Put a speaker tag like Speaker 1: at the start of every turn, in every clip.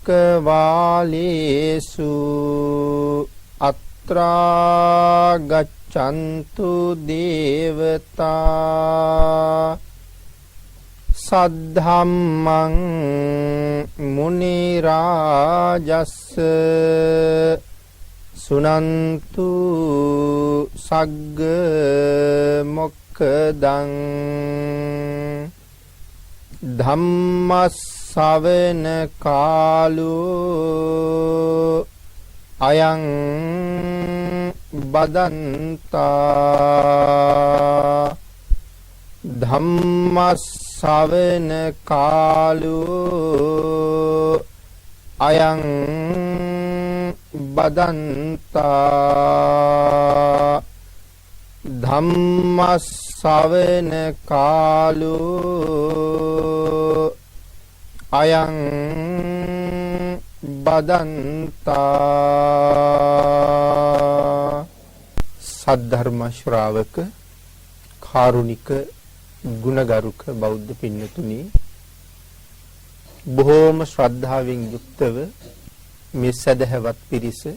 Speaker 1: චක්කවාලේසු අත්‍රා ගච්ඡන්තු දේවතා සද්ධම්මං මුනි රාජස්ස සුනන්තු සග්ග මොක්ඛදං ධම්මස්සවන කාලෝ අයං බදන්තා ධම්මස්සවන කාලෝ අයං බදන්තා ධම්මස්සවන කාලෝ අයං බදන්තා. සද්ධර්ම ශ්‍රාවක කාරුණික ගුණගරුක බෞද්ධ පින්නතුනි, බොහෝම ශ්‍රද්ධාවෙන් යුක්තව මේ සදහවත් පිරිස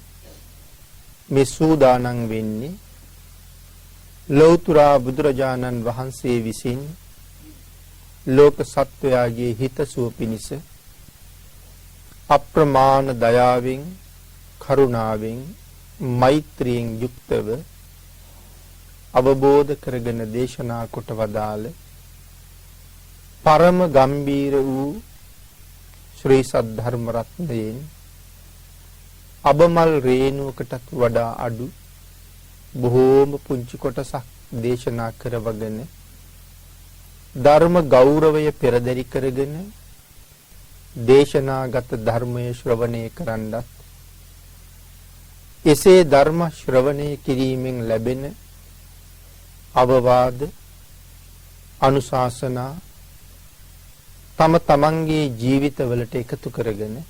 Speaker 1: මේ සූදානම් වෙන්නේ ලෞතර බුදුරජාණන් වහන්සේ විසින් ලෝක සත්වයාගේ හිතසුව පිණිස අප්‍රමාණ දයාවෙන් කරුණාවෙන් මෛත්‍රියෙන් යුක්තව අවබෝධ කරගෙන දේශනා කොට වදාළ පරම ගම්බීර වූ ශ්‍රී සද්ධර්ම රත්නයෙන් අබමල් රේණුවකටත් වඩා අඩු බොහෝම පුංචි කොටසක් දේශනා කරවගෙන ධර්ම ගෞරවය පෙරදරි කරගෙන දේශනාගත ධර්මයේ ශ්‍රවණය කරන්නත් එසේ ධර්ම ශ්‍රවණය කිරීමෙන් ලැබෙන අවවාද අනුශාසනා තම තමන්ගේ ජීවිතවලට එකතු කරගෙන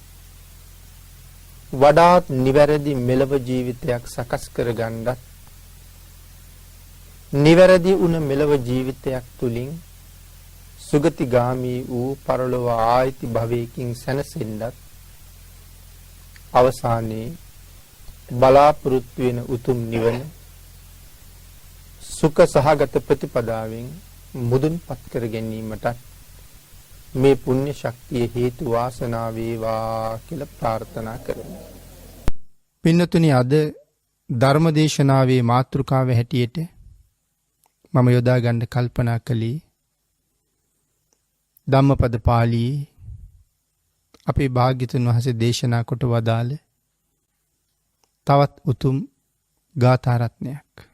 Speaker 1: වඩාත් නිවැරදි මෙලව ජීවිතයක් සකස් කරගන්නත් නිවැරදි වුණ මෙලව ජීවිතයක් තුලින් සුගතිගාමී වූ පරලොව ආයිති භවයකින් සැනසෙන්නත් අවසානයේ බලාපොරොත්තු වෙන උතුම් නිවන සුඛ සහගත ප්‍රතිපදාවෙන් මුදුන්පත් කර ගැනීමට මේ පුණ්‍ය ශක්තිය හේතු වාසනා වේවා කියලා ප්‍රාර්ථනා කරමු. පින්නතුනි, අද ධර්ම දේශනාවේ මාතෘකාව හැටියට මම යොදා ගන්න කල්පනා කළේ ධම්මපද පාළියේ අපේ භාග්‍යතුන් වහන්සේ දේශනා කොට වදාළ තවත් උතුම් ගාථා රත්නයක්.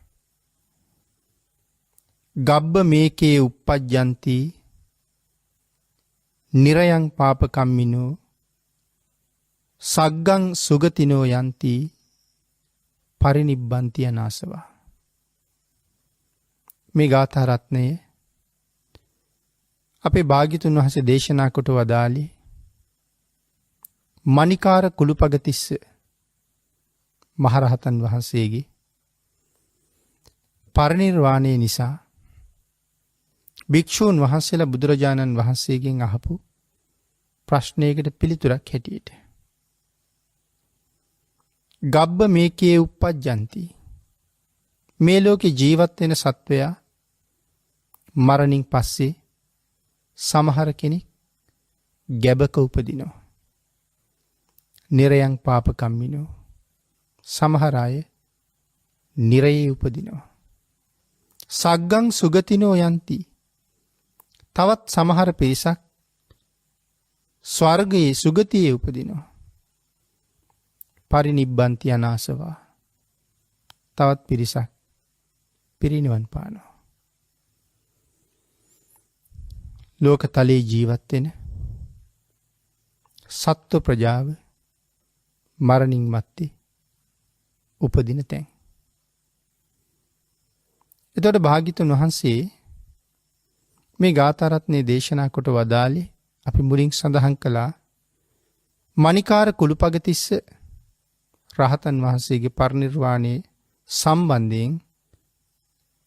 Speaker 1: ගබ්බ මේකේ uppajjanti නිරයං පාපකම්මිනෝ සග්ගං සුගතිනෝ යන්ති පරිනිබ්බන්ති අනාසවා. මේ ගාථා රත්නය අපේ භාග්‍යතුන් වහන්සේ දේශනා කොට වදාළේ මණිකාර කුළුපගතිස්ස මහරහතන් වහන්සේගේ පරිනිර්වාණය නිසා භික්ෂූන් වහන්සේලා බුදුරජාණන් වහන්සේගෙන් අහපු ප්‍රශ්නයකට පිළිතුරක් හැටියට. ගබ්බ මේකේ uppajjanti, මේ ලෝකේ ජීවත් වෙන සත්වයා මරණින් පස්සේ සමහර කෙනෙක් ගැබක උපදිනවා. නිරයං පාපකම්මිනෝ, සමහර අය නිරයේ උපදිනවා. සග්ගං සුගතිනෝ යන්ති, තවත් සමහර පිරිසක් ස්වර්ගයේ සුගතියේ උපදිනවා. පරිනිබ්බන්ති අනාසවා, තවත් පිරිසක් පිරිනිවන් පානවා. ලෝකතලයේ ජීවත් වෙන සත්ව ප්‍රජාව මරණින් මත්තේ උපදින තැන්. එතකොට භාග්‍යතුන් වහන්සේ මේ ගාථා රත්නයේ දේශනා කොට වදාළේ අපි මුලින් සඳහන් කළා මණිකාර කුළුපගතිස්ස රහතන් වහන්සේගේ පරිනිර්වාණයේ සම්බන්ධයෙන්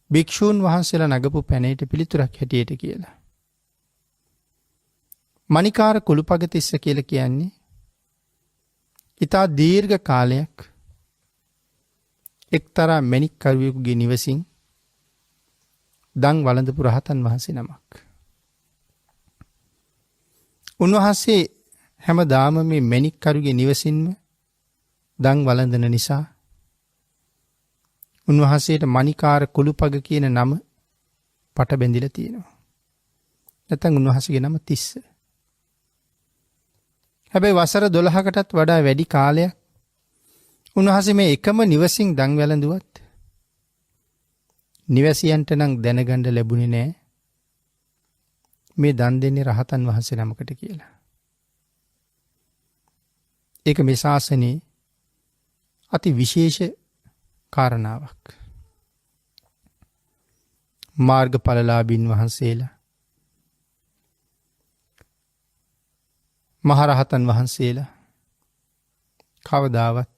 Speaker 1: භික්ෂූන් වහන්සේලා නගපු පැනේට පිළිතුරක් හැටියට කියලා. මණිකාර කුළුපගතිස්ස කියලා කියන්නේ ඉතා දීර්ඝ කාලයක් එක්තරා මැණික්කරුවෙකුගේ නිවසින් දන් වළඳපු රහතන් වහන්සේ නමක්. උන්වහන්සේ හැමදාම මේ මැණික්කරුගේ නිවසින්ම දන් වළඳන නිසා උන්වහන්සේට මණිකාර කුළුපග කියන නම පට බැඳිලා තියෙනවා. නැත්නම් උන්වහන්සේගේ නම තිස්ස. හැබැයි වසර 12කටත් වඩා වැඩි කාලයක් උන්වහන්සේ මේ එකම නිවසින් දන් වැළඳුවත් නිවැසියන්ට නම් දැනගන්න ලැබුණේ නැහැ මේ දන් දෙන්නේ රහතන් වහන්සේ නමකට කියලා. ඒක මේ ශාසනයේ අති විශේෂ කාරණාවක්. මාර්ගඵලලාභීන් වහන්සේලා, මහරහතන් වහන්සේලා කවදාවත්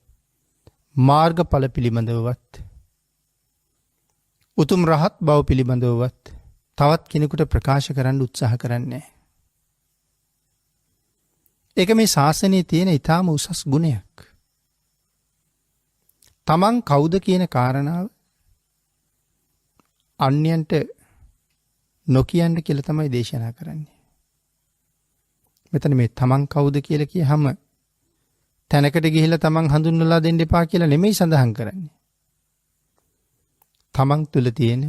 Speaker 1: මාර්ගඵල පිළිබඳවවත් උතුම් රහත් බව පිළිබඳවවත් තවත් කෙනෙකුට ප්‍රකාශ කරන්න උත්සාහ කරන්නේ නැහැ. ඒක මේ ශාසනයේ තියෙන ඊටාම උසස් ගුණයක්. තමන් කවුද කියන කාරණාව අන්‍යයන්ට නොකියන්න කියලා තමයි දේශනා කරන්නේ. මෙතන මේ තමන් කවුද කියලා කියහම තැනකට ගිහිල්ලා තමන් හඳුන්වලා දෙන්න එපා කියලා නෙමෙයි සඳහන් කරන්නේ. තමන් තුළ තියෙන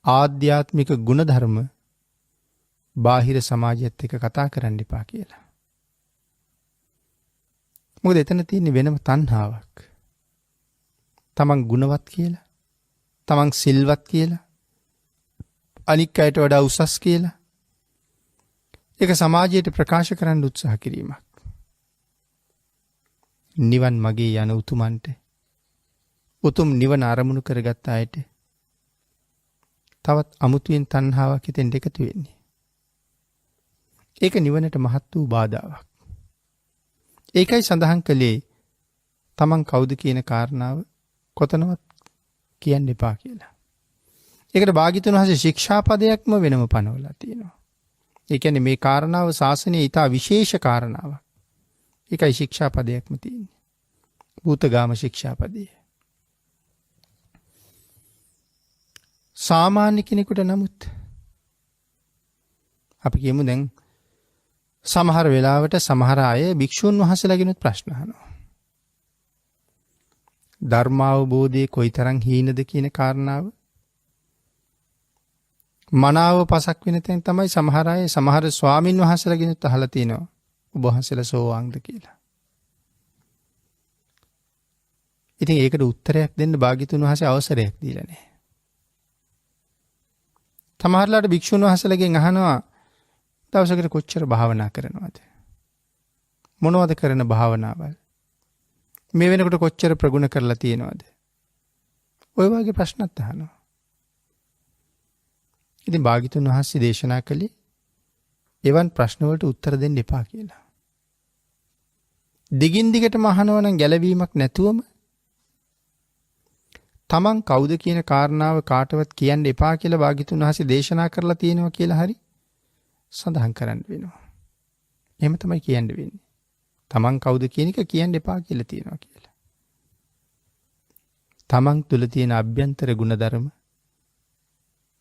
Speaker 1: ආධ්‍යාත්මික ගුණධර්ම බාහිර සමාජයත් එක්ක කතා කරන්න එපා කියලා. මොකද එතන තියෙන වෙනම තණ්හාවක්. තමන් ගුණවත් කියලා, තමන් සිල්වත් කියලා, අනික් අයට වඩා උසස් කියලා ඒක සමාජයට ප්‍රකාශ කරන්න උත්සාහ කිරීමක්. නිවන් මගේ යන උතුමන්ට, උතුම් නිවන අරමුණු කරගත් අයට තවත් අමුතුවෙන් තණ්හාවක් හිතෙන් එකතු වෙන්නේ. ඒක නිවනට මහත් වූ බාධාවක්. ඒකයි සඳහන් කළේ තමන් කවුද කියන කාරණාව කොතනවත් කියන්න එපා කියලා. ඒකට භාග්‍යවතුන් වහන්සේ ශික්ෂාපදයක්ම වෙනම පනවලා තියෙනවා. ඒ කියන්නේ මේ කාරණාව ශාසනයේ ඊට විශේෂ කාරණාවක්. ඒකයි ශික්ෂාපදයක්ම තියෙන්නේ. භූතගාම ශික්ෂාපදය. සාමාන්‍ය කෙනෙකුට නමුත් අපි කියමු දැන් සමහර වෙලාවට සමහර අය භික්ෂුන් වහන්සේලාගෙනුත් ප්‍රශ්න අහනවා. ධර්මාවබෝධයේ කොයිතරම් හීනද කියන කාරණාව මනාව පසක් වෙන තැන් තමයි සමහර අය සමහර ස්වාමින් වහන්සේලාගෙනුත් අහලා තිනවා ඔබ වහන්සේලා සෝවාන්ද කියලා. ඉතින් ඒකට උත්තරයක් දෙන්න භාග්‍යතුන් වහන්සේ අවසරයක් දීලා නැහැ. සමහරලාට භික්ෂුන් වහන්සේලාගෙන් අහනවා දවසකට කොච්චර භාවනා කරනවද? මොනවද කරන භාවනාවල්? මේ වෙනකොට කොච්චර ප්‍රගුණ කරලා තියෙනවද? ඔය වගේ ප්‍රශ්නත් අහනවා. ඉතින් භාග්‍යතුන් වහන්සේ දේශනා කළේ එවන් ප්‍රශ්න වලට උත්තර දෙන්න එපා කියලා. දිගින් දිගටම අහනවා නම් ගැළවීමක් නැතුවම තමන් කවුද කියන කාරණාව කාටවත් කියන්න එපා කියලා භාග්‍යතුන් වහන්සේ දේශනා කරලා තියෙනවා කියලා හරි සඳහන් කරන්න වෙනවා. එහෙම තමයි කියන්න වෙන්නේ. තමන් කවුද කියන එක කියන්න එපා කියලා තියෙනවා කියලා. තමන් තුළ තියෙන අභ්‍යන්තර ගුණධර්ම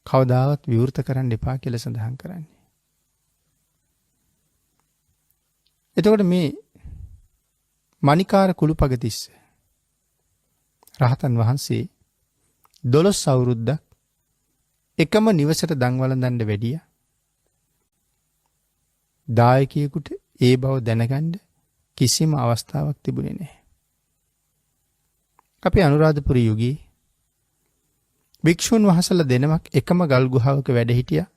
Speaker 1: කවදාවත් විවෘත කරන්න එපා කියලා සඳහන් කරන්නේ. එතකොට මේ මණිකාර කුළුපගතිස්ස රහතන් වහන්සේ 12 අවුරුද්දක් එකම නිවසට දන් වළඳන්න වැඩියා. දායකයෙකුට ඒ බව දැනගන්න කිසිම අවස්ථාවක් තිබුණේ නැහැ. අපේ අනුරාධපුර යුගයේ භික්ෂුන් වහන්සේලා දෙනමක් එකම ගල් ගුහාවක වැඩ හිටියා.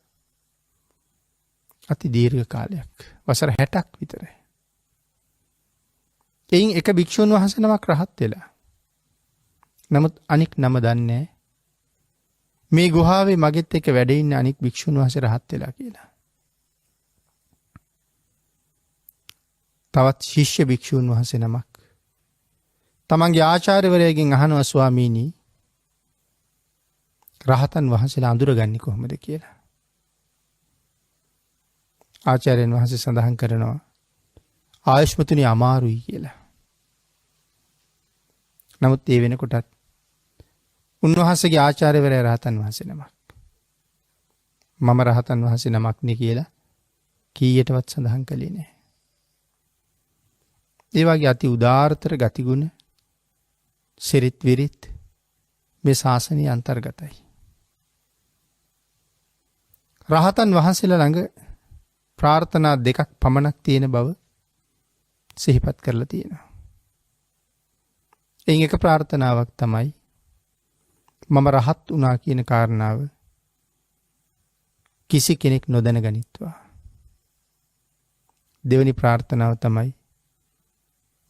Speaker 1: අති දීර්ඝ කාලයක්. වසර 60ක් විතර. එයින් එක භික්ෂුන් වහන්සේ නමක් රහත් වෙලා. නමුත් අනික් නම දන්නේ මේ ගුහාවේ මගෙත් එක්ක වැඩ ඉන්න අනික් භික්ෂුන් වහන්සේ රහත් වෙලා කියලා. තවත් ශිෂ්‍ය භික්ෂුන් වහන්සේ නමක් තමන්ගේ ආචාර්යවරයාගෙන් අහනවා ස්වාමීනි රහතන් වහන්සේලා අඳුරගන්නේ කොහොමද කියලා. ආචාර්යයන් වහන්සේ සඳහන් කරනවා ආයුෂ්මතුනි අමාරුයි කියලා. නමුත් ඒ වෙනකොටත් උන්වහන්සේගේ ආචාර්යවරයා රහතන් වහන්සේ නමක්. මම රහතන් වහන්සේ නමක් නේ කියලා කීයටවත් සඳහන් කළේ නැහැ. ඒ වගේ අති උදාාරතර ගතිගුණ සිරිත් විරිත් මේ ශාසනයේ අන්තර්ගතයි. රහතන් වහන්සේලා ළඟ ප්‍රාර්ථනා දෙකක් පමණක් තියෙන බව සිහිපත් කරලා තියෙනවා. එයින් එක ප්‍රාර්ථනාවක් තමයි මම රහත් වුණා කියන කාරණාව කිසි කෙනෙක් නොදැන ගනිත්වා. දෙවැනි ප්‍රාර්ථනාව තමයි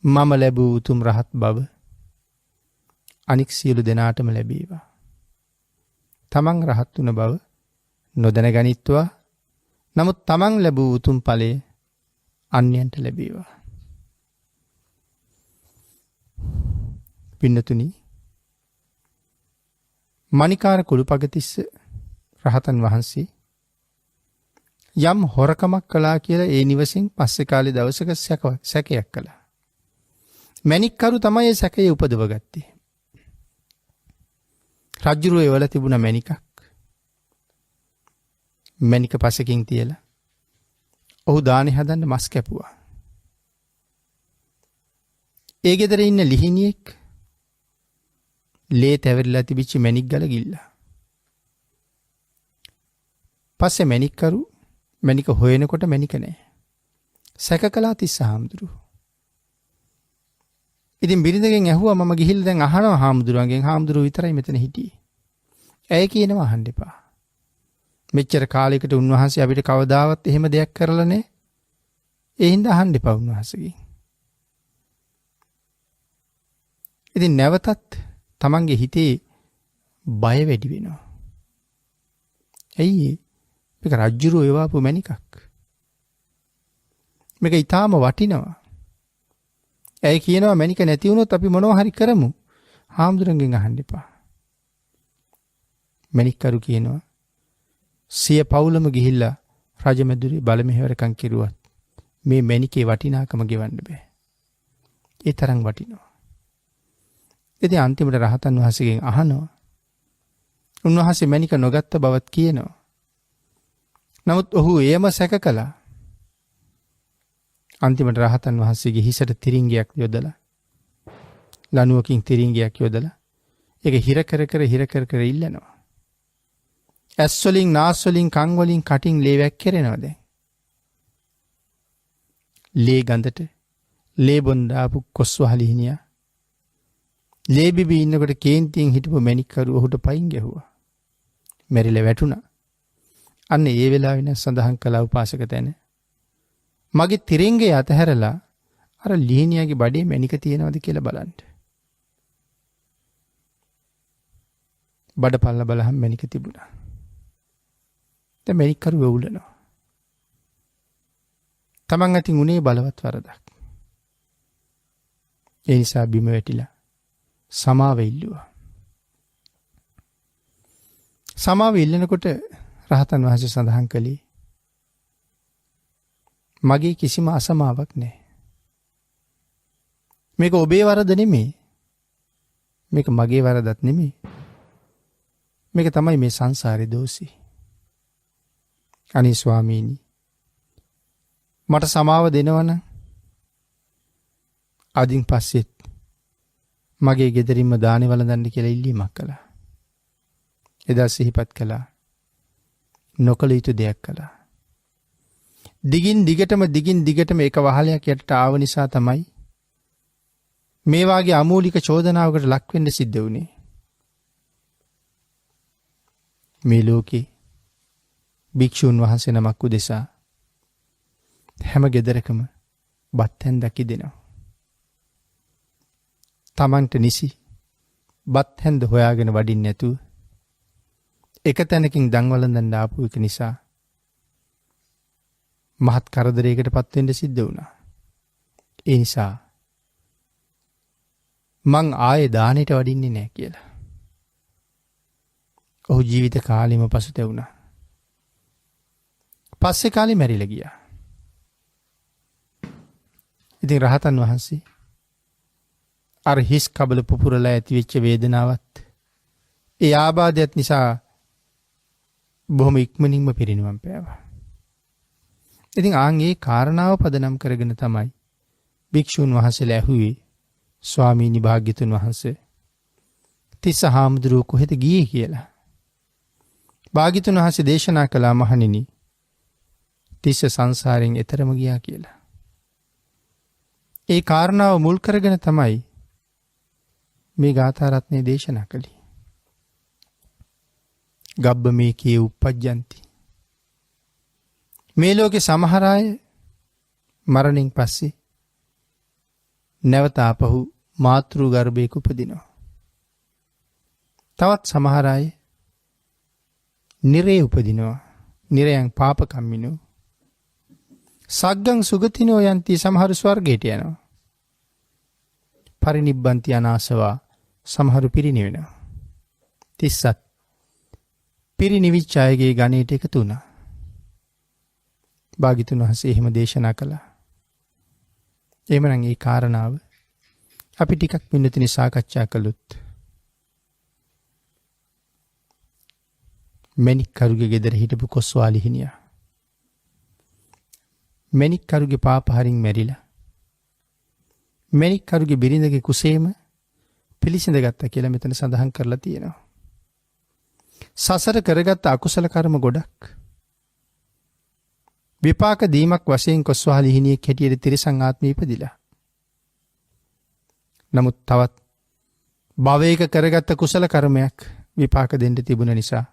Speaker 1: මම ලැබූ උතුම් රහත් බව අනික් සියලු දෙනාටම ලැබේවා. තමන් රහත් වුණ බව නොදැන ගනිත්වා. නමුත් තමන් ලැබූ උතුම් ඵලය අන්‍යයන්ට ලැබේවා. පින්නතුනි, මණිකාර කුළුපගතිස්ස රහතන් වහන්සේ යම් හොරකමක් කළා කියලා ඒ නිවසින් පස්සේ කාලේ දවසක සැකයක් කළා. මණික්කරු තමයි ඒ සැකය උපදව ගත්තේ. රජුරුවේ වල තිබුණ මණිකක්. මණික පසකින් තියලා ඔහු දානේ හදන්න මස් කැපුවා. ඒ ගෙදර ඉන්න ලිහිණියෙක් ලේ තැවරිලා තිබිච්ච මණික් ගල ගිල්ලා. පස්සේ මණික්කරු මණික හොයනකොට මණික නැහැ. සැක කළා තිස්ස හාමුදුරුවෝ. ඉතින් බිරිඳගෙන් ඇහුවා මම ගිහිල්ලා දැන් අහනවා හාමුදුරුවන්ගෙන්. හාමුදුරුවෝ විතරයි මෙතන හිටියේ. ඇයි කියනවා අහන්න එපා. මෙච්චර කාලයකට උන්වහන්සේ අපිට කවදාවත් එහෙම දෙයක් කරලා නැහැ. ඒ හින්දා අහන්න එපා උන්වහන්සේගෙන්. ඉතින් නැවතත් තමන්ගේ හිතේ බය වැඩි වෙනවා. ඇයි මේක රජ්ජුරුවෝ එවාපු මණිකක්. මේක ඊටාම වටිනවා. ඇයි කියනවා මණික නැති වුණොත් අපි මොනවා හරි කරමු. හාමුදුරන්ගෙන් අහන්න එපා. මණික්කරු කියනවා සිය පවුලම ගිහිල්ලා රජමැදුරේ බලමෙහෙවරකම් කෙරුවත් මේ මණිකේ වටිනාකම ගෙවන්න බෑ. ඒ තරම් වටිනවා. ඉතින් අන්තිමට රහතන් වහන්සේගෙන් අහනවා. උන්වහන්සේ මණික නොගත්ත බවත් කියනවා. නමුත් ඔහු එයම සැක කළා. අන්තිමට රහතන් වහන්සේගේ හිසට තිරින්ගයක් යොදලා ලණුවකින් තිරින්ගයක් යොදලා ඒක හිර කර කර ඉල්ලනවා. ඇස් වලින් නාස් වලින් කන් වලින් කටින් ලේ වැක්කිරෙනවා දැන්. ලේ ගඳට ලේ බොන්දාපු කොස්වහලිහිනියා ලේ බිබී ඉන්නකොට කේන්තියෙන් හිටපු මණික්කරු ඔහුට පයින් ගැහුවා. මැරිලා වැටුණා. අන්න ඒ වෙලාවෙ න සඳහන් කළා උපාසක තැන. මගේ තිරින්ගේ අතහැරලා අර ලිහිණියාගේ බඩේ මණික තියෙනවද කියලා බලන්න. බඩ පල්ල බලහම මණික තිබුණා. දැන් මණික්කරු වෙවුලනවා. තමන් අතින් උනේ බලවත් වරදක්. ඒ නිසා බිම වැටිලා සමාව ඉල්ලුවා. සමාව ඉල්ලනකොට රහතන් වහන්සේ සඳහන් කළේ මගේ කිසිම අසමාවක් නැහැ. මේක ඔබේ වරද නෙමෙයි. මේක මගේ වරදත් නෙමෙයි. මේක තමයි මේ සංසාරේ දෝෂේ. අනේ ස්වාමීනි මට සමාව දෙනවනම් අදින් පස්සෙත් මගේ ගෙදරින්ම දානේ වළඳන්න කියලා ඉල්ලීමක් කළා. එදා සිහිපත් කළා. නොකළ යුතු දෙයක් කළා. දිගින් දිගටම එක වහලයක් යටට ආව නිසා තමයි මේ වාගේ අමූලික චෝදනාවකට ලක් වෙන්න සිද්ධ වුණේ. මේ ලෝකේ භික්ෂුන් වහන්සේ නමක් උදෙසා හැම ගෙදරකම බත් හැන්දක් ඉදෙනවා. තමන්ට නිසි බත් හැන්ද හොයාගෙන වඩින්න නැතුව එක තැනකින් දන් වළඳන්න ආපු එක නිසා මහත් කරදරයකට පත් වෙන්න සිද්ධ වුණා. ඒ නිසා මං ආයේ දානෙට වඩින්නේ නැහැ කියලා. ඔහු ජීවිත කාලෙම පසුතැවුණා. පස්සේ කාලේ මැරිලා ගියා. ඉතින් රහතන් වහන්සේ අර හිස් කබල පුපුරලා ඇතිවෙච්ච වේදනාවත් ඒ ආබාධයත් නිසා බොහොම ඉක්මනින්ම පිරිනිවන් පෑවා. ඉතින් ආන් ඒ කාරණාව පදනම් කරගෙන තමයි භික්ෂුන් වහන්සේලා ඇහුවේ ස්වාමීනි භාග්‍යතුන් වහන්සේ තිස්ස හාමුදුරුවෝ කොහෙද ගියේ කියලා. භාග්‍යතුන් වහන්සේ දේශනා කළා මහණෙනි තිස්ස සංසාරයෙන් එතරම ගියා කියලා. ඒ කාරණාව මුල් කරගෙන තමයි මේ ගාථා රත්නය දේශනා කළේ. ගබ්බ මේකේ උප්පජ්ජಂತಿ. මේ ලෝකේ සමහර අය මරණින් පස්සේ නැවත ආපහු මාතෘ ගර්භයක උපදිනවා. තවත් සමහර අය නිරේ උපදිනවා. නිරයන් පාප කම්මිනෝ. සග්ගං සුගතිනෝ යන්ති සමහරු ස්වර්ගයට යනවා. පරිනිබ්බන්ති අනාසවා සමහරු පිරිනිවෙනවා. 37 පිරිනිවිච්ච අයගේ ගණයට එකතු වුණා. භාග්‍යතුන් වහන්සේ එහෙම දේශනා කළා. එහෙමනම් ඒ කාරණාව අපි ටිකක් පින්නතුනි සාකච්ඡා කළොත් මණික් කරුගේ ගෙදර හිටපු කොස්වාලි හිනියා මණික් කරුගේ පාප හරින් මැරිලා මණික් කරුගේ බිරිඳගේ කුසේම පිළිසිඳ ගත්තා කියලා මෙතන සඳහන් කරලා තියෙනවා. සසර කරගත්ත අකුසල කර්ම ගොඩක් විපාක දීමක් වශයෙන් කොස්වාලි හිනියෙක් හැටියට තිරිසන් ආත්මෙ ඉපදිලා. නමුත් තවත් භවයක කරගත්ත කුසල කර්මයක් විපාක දෙන්න තිබුණ නිසා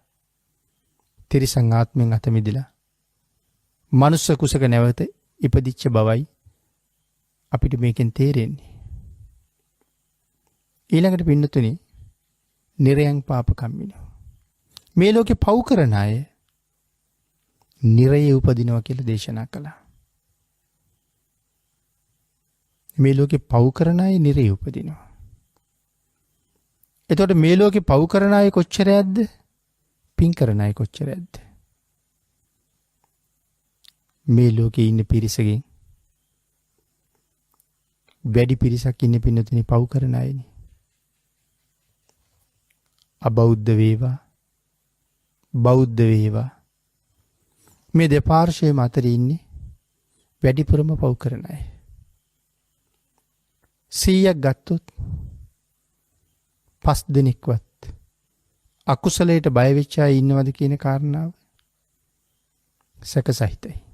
Speaker 1: තිරිසන් ආත්මෙන් අත මිදිලා මනුස්ස කුසක නැවත ඉපදිච්ච බවයි අපිට මේකෙන් තේරෙන්නේ. ඊළඟට පින්නතුනි නිරයන් පාප කම්මිනෝ. මේ ලෝකේ පව් කරන අය නිරයේ උපදිනවා කියලා දේශනා කළා. මේ ලෝකේ පව් කරන අය නිරයේ උපදිනවා. එතකොට මේ ලෝකේ පව් කරන අය කොච්චරයක්ද? පින් කරන අය කොච්චරයක්ද? මේ ලෝකේ ඉන්න පිරිසකින් වැඩි පිරිසක් ඉන්න පින්නතුනි පව් කරන අයනේ. අබෞද්ධ වේවා බෞද්ධ වේවා මේ දෙපාර්ශ්වයම අතර ඉන්නේ වැඩිපුරම පව් කරන අය. 100ක් ගත්තොත් 5 දෙනෙක්වත් අකුසලයට බය වෙච්ච අය ඉන්නවද කියන කාරණාව සැකසහිතයි.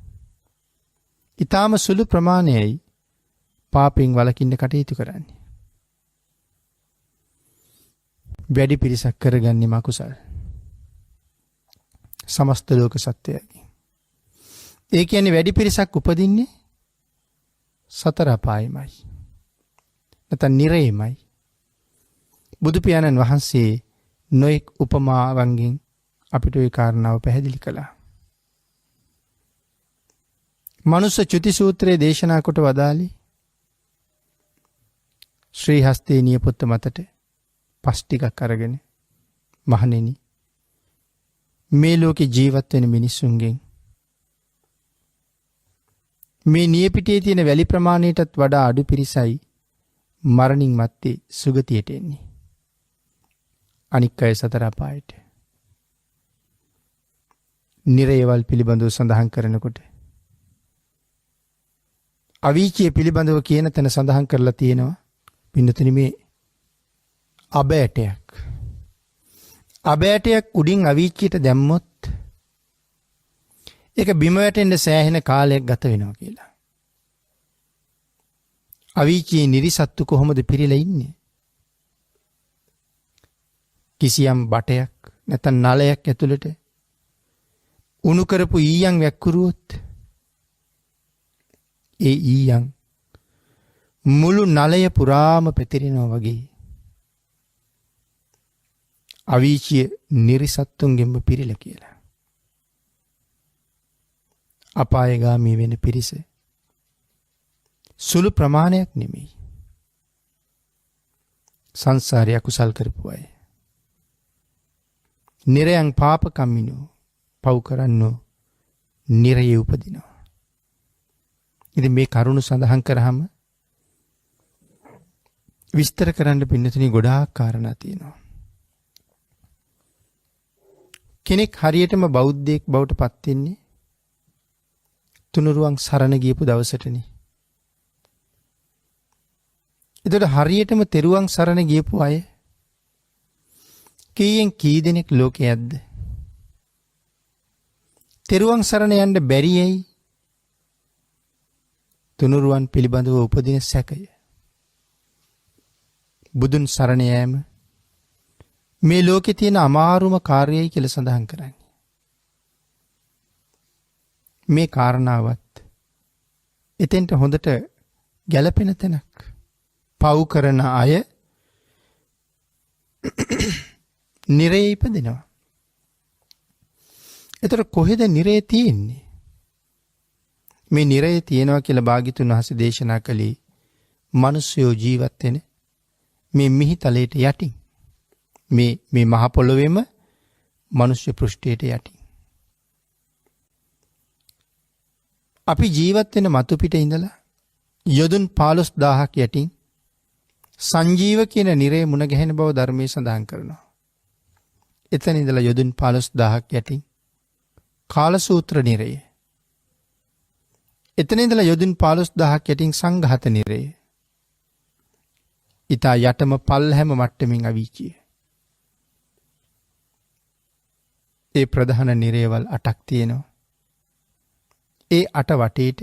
Speaker 1: ඊටාම සුළු ප්‍රමාණයයි පාපෙන් වළකින්න කටයුතු කරන්නේ. වැඩි පිරිසක් කරගන්නේ මකුසල්. සමස්ත ලෝක සත්‍යයයි. ඒ කියන්නේ වැඩි පිරිසක් උපදින්නේ සතර අපායමයි. නැත්නම් නිරේමයි. බුදු පියාණන් වහන්සේ නොඑක් උපමාවන්ගෙන් අපිට ඒ කාරණාව පැහැදිලි කළා. මනුස්ස චුති සූත්‍රයේ දේශනා කොට වදාළේ ශ්‍රී හස්තේ නියපොත්ත මතට පස් ටිකක් අරගෙන මහණෙනි මේ ලෝකේ ජීවත් වෙන මිනිස්සුන්ගෙන් මේ නියපිටේ තියෙන වැලි ප්‍රමාණයටත් වඩා අඩු පිරිසයි මරණින් මත්තේ සුගතියට එන්නේ. අනික් අය සතර අපායට. නිරේවල් පිළිබඳව සඳහන් කරනකොට අවීචිය පිළිබඳව කියන තැන සඳහන් කරලා තියෙනවා පින්නතුනි මේ අබෑටයක්. අබෑටයක් උඩින් අවීචියට දැම්මොත් ඒක බිම වැටෙන්න සෑහෙන කාලයක් ගත වෙනවා කියලා. අවීචියේ නිරිසත්තු කොහොමද පිරීලා ඉන්නේ? කිසියම් බටයක් නැත්නම් නලයක් ඇතුළට උණු කරපු ඊයන් වැක්කුරුවොත් ඒ ඊයන් මුළු නලය පුරාම පැතිරෙනවා වගේ අවීචිය නිරිසත්තුන්ගෙන්ම පිරීලා කියලා. අපායගාමී වෙන පිරිස සුළු ප්‍රමාණයක් නෙමෙයි. සංසාරය කුසල් කරපු අය. නිරයන් පාප කම්මිනෝ පව් කරන්නෝ නිරයේ උපදිනවා. ඉතින් මේ කරුණ සඳහන් කරාම විස්තර කරන්න පින්නතුනි ගොඩාක් කාරණා තියෙනවා. කෙනෙක් හරියටම බෞද්ධයෙක් බවට පත් වෙන්නේ තුනුරුවන් සරණ ගියපු දවසටනේ. එතකොට හරියටම තෙරුවන් සරණ ගියපු අය කීයෙන් කී දෙනෙක් ලෝකේ ඇද්ද? තෙරුවන් සරණ යන්න බැරි ඇයි? තුනුරුවන් පිළිබඳව උපදින සැකය. බුදුන් සරණ යෑම මේ ලෝකේ තියෙන අමාරුම කාර්යයයි කියලා සඳහන් කරන්නේ. මේ කාරණාවත් එතෙන්ට හොඳට ගැළපෙන තැනක්. පව් කරන අය නිරේ ඉපදෙනවා. එතකොට කොහෙද නිරේ තියෙන්නේ? මේ නිරේ තියෙනවා කියලා භාග්‍යතුන් වහන්සේ දේශනා කළේ මිනිස්සු ජීවත් වෙන මේ මිහිතලයට යටින්. මේ මහ පොළොවේම මිනිස්සු පෘෂ්ඨයට යටින්. අපි ජීවත් වෙන මතු පිට ඉඳලා යොදුන් 15000ක් යටින් සංජීව කියන නිරේ මුණ ගැහෙන බව ධර්මයේ සඳහන් කරනවා. එතන ඉඳලා යොදුන් 15000ක් යටින් කාලසූත්‍ර නිරේ. එතන ඉඳලා යොදුන් 15000ක් යටින් සංඝාත නිරේ. ඊට යටම පල්හැම මට්ටමින් අවීචිය. ඒ ප්‍රධාන නිරේවල් 8ක් තියෙනවා. ඒ 8 වටේට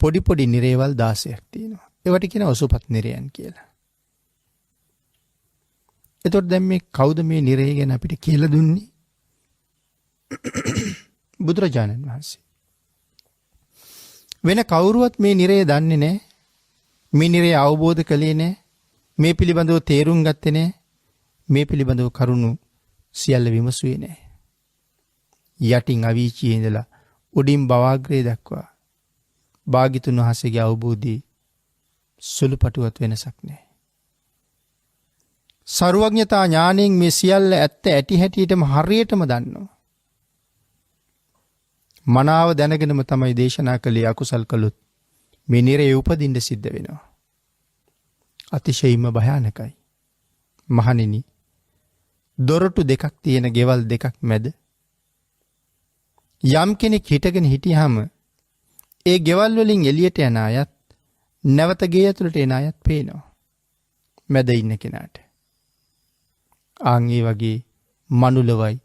Speaker 1: පොඩි පොඩි නිරේවල් 16ක් තියෙනවා. ඒවට කියන ඔසුපත් නිරයන් කියලා. එතකොට දැන් මේ කවුද මේ නිරය ගැන අපිට කියලා දුන්නේ? බුදුරජාණන් වහන්සේ. වෙන කවුරුවත් මේ නිරය දන්නේ නැහැ. මේ නිරය අවබෝධ කළේ නැහැ. මේ පිළිබඳව තේරුම් ගත්තේ නැහැ. මේ පිළිබඳව කරුණු සියල්ල විමසුවේ නැහැ. යටින් අවීචියේ ඉඳලා උඩින් බවාග්‍රේ දක්වා භාග්‍යතුන් වහන්සේගේ අවබෝධී සුළුපටුවත් වෙනසක් නැහැ. සර්වඥතා ඥාණයෙන් මේ සියල්ල ඇත්ත ඇති හැටියටම හරියටම දන්නවා. මනාව දැනගෙනම තමයි දේශනා කළේ අකුසල් කළොත් මේ නිරේ උපදින්න සිද්ධ වෙනවා. අතිශයින්ම භයානකයි. මහණෙනි, දොරටු දෙකක් තියෙන ගෙවල් දෙකක් මැද යම් කෙනෙක් හිටගෙන හිටියාම ඒ ගෙවල් වලින් එළියට යන අයත් නැවත ගේ ඇතුළට එන අයත් පේනවා මැද ඉන්න කෙනාට. ආන් ඒ වගේ මනුලවයි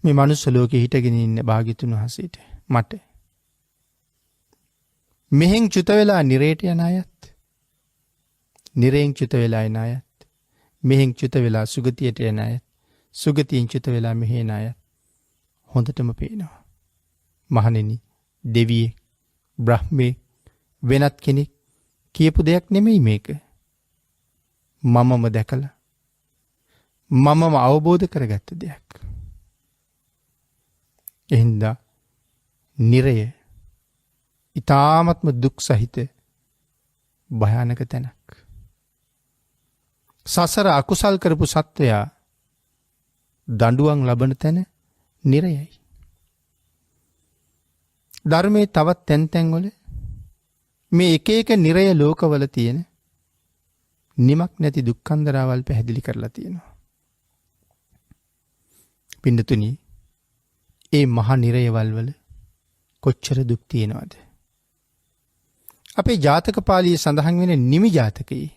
Speaker 1: මේ මනුස්ස ලෝකේ හිටගෙන ඉන්න භාග්‍යතුන් වහන්සේට මට මෙහෙන් චුත වෙලා නිරේට යන අයත් නිරෙන් චුත වෙලා එන අයත් මෙහෙන් චුත වෙලා සුගතියට යන අයත් සුගතියෙන් චුත වෙලා මෙහෙ එන අයත් හොඳටම පේනවා. මහණෙනි, දෙවියෙක් බ්‍රහ්මෙක් වෙනත් කෙනෙක් කියපු දෙයක් නෙමෙයි මේක. මමම දැකලා මමම අවබෝධ කරගත්ත දෙයක්. එහෙනම් නිරය ඊ타ත්ම දුක් සහිත භයානක තැනක්. සසර අකුසල් කරපු සත්වයා දඬුවම් ලබන තැන නිරයයි. ධර්මයේ තවත් තැන් වල මේ එක එක නිරය ලෝකවල තියෙන නිමක් නැති දුක්ඛන්දරාවල් පැහැදිලි කරලා තියෙනවා. පින්නතුනි, ඒ මහා නිරයවල් වල කොච්චර දුක් තියෙනවද? අපේ ජාතක පාළියේ සඳහන් වෙන නිමි ජාතකයේ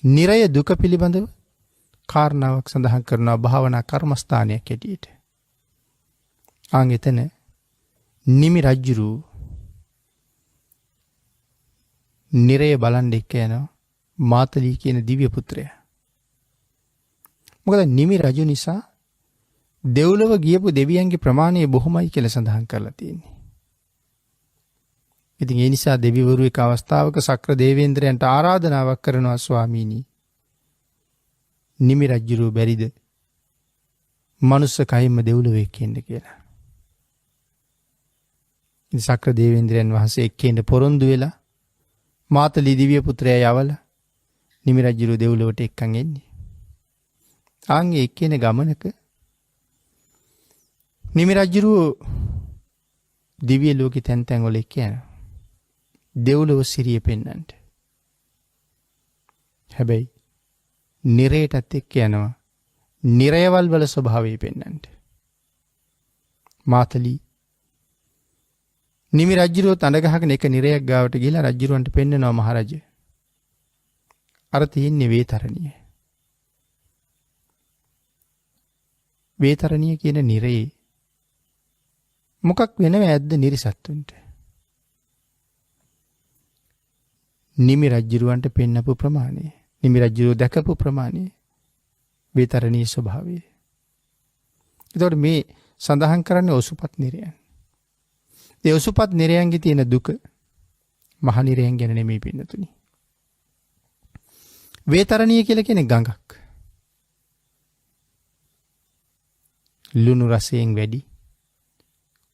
Speaker 1: නිරය දුක පිළිබඳව කාරණාවක් සඳහන් කරනවා භාවනා කර්මස්ථානයක් හැටියට. ආන් එතන නිමි රජුරු නිරය බලන් එක්ක යනවා මාතලී කියන දිව්‍ය පුත්‍රයා. මොකද නිමි රජු නිසා දෙව්ලොව ගියපු දෙවියන්ගේ ප්‍රමාණය බොහොමයි කියලා සඳහන් කරලා තියෙන්නේ. ඉතින් ඒ නිසා දෙවිවරු එක අවස්ථාවක සක්‍ර දේවේන්ද්‍රයන්ට ආරාධනාවක් කරනවා, ස්වාමීනි, නිමි රජුරු බැරිද මනුස්ස කයින්ම දෙව්ලොවේ එක්කෙන්න කියලා. ඉතින් සක්‍ර දේවේන්ද්‍රයන් වහන්සේ එක්කෙන්න පොරොන්දු වෙලා මාතලී දිව්‍ය පුත්‍රයා යවලා නිමි රජුරු දෙව්ලොවට එක්කන් එන්නේ. ආන්ගේ එක්කෙන ගමනක නිමි රජුරු දිව්‍ය ලෝකේ තැන් තැන් වල එක්ක යනවා. දෙව්ලොව සිරිය පෙන්නන්නට. හැබැයි නිරයටත් එක්ක යනවා නිරයවල් වල ස්වභාවය පෙන්වන්නට. මාතලී නිමි රජුරුවත් අඬ ගහගෙන එක නිරයක් ගාවට ගිහලා රජුරවන්ට පෙන්නනවා මහරජා. අර තියෙන්නේ වේතරණිය. වේතරණිය කියන නිරේ මොකක් වෙනව ඇද්ද නිරිසත්තුන්ට? නිමි රජුරවන්ට පෙන්නපු ප්‍රමාණය, නිමි රජුරව දැකපු ප්‍රමාණය වේතරණීය ස්වභාවය. ඒතකොට මේ සඳහන් කරන්නේ ඔසුපත් නිරයන්. ඒ ඔසුපත් නිරයන්ගේ තියෙන දුක මහ නිරයන් ගැන නෙමෙයි පින්නතුනි. වේතරණීය කියලා කියන්නේ ගඟක්. ලුණු රසයෙන් වැඩි,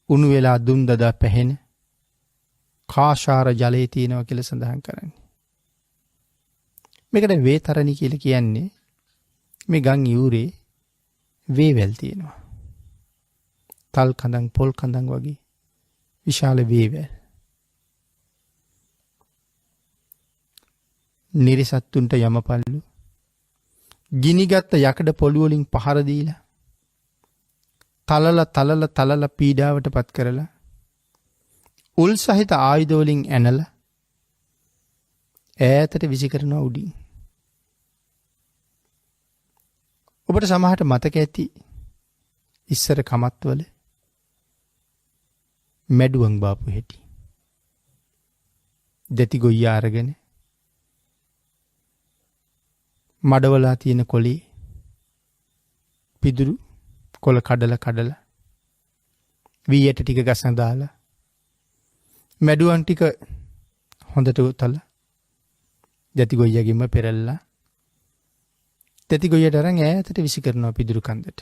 Speaker 1: උණු වෙලා දුම් දදා පැහෙන කාශාර ජලයේ තියෙනවා කියලා සඳහන් කරන්නේ. මේකට වේතරණී කියලා කියන්නේ මේ ගම් යූරේ වේවැල් තියෙනවා. තල් කඳන් පොල් කඳන් වගේ විශාල වේවැල්. නිරිසත්තුන්ට යමපල්ලු ගිනිගත්ත යකඩ පොළු වලින් පහර දීලා තලල පීඩාවට පත් කරලා උල් සහිත ආයුධ වලින් ඇනලා ඈතට විසි කරනවා උඩින්. ඔබට සමහරට මතක ඇති ඉස්සර කමත්වල මැඩුවන් බාපු හැටි. දෙති ගොයියා අරගෙන මඩවලා තියෙන කොලේ පිදුරු කොළ කඩලා වී යට ටික ගසන දාලා මැඩුවන් ටික හොඳට උතලා දෙති ගොයියාගෙම පෙරල්ලා දෙති ගොයියට අරන් ඈතට විසි කරනවා පිදුරු කන්දට.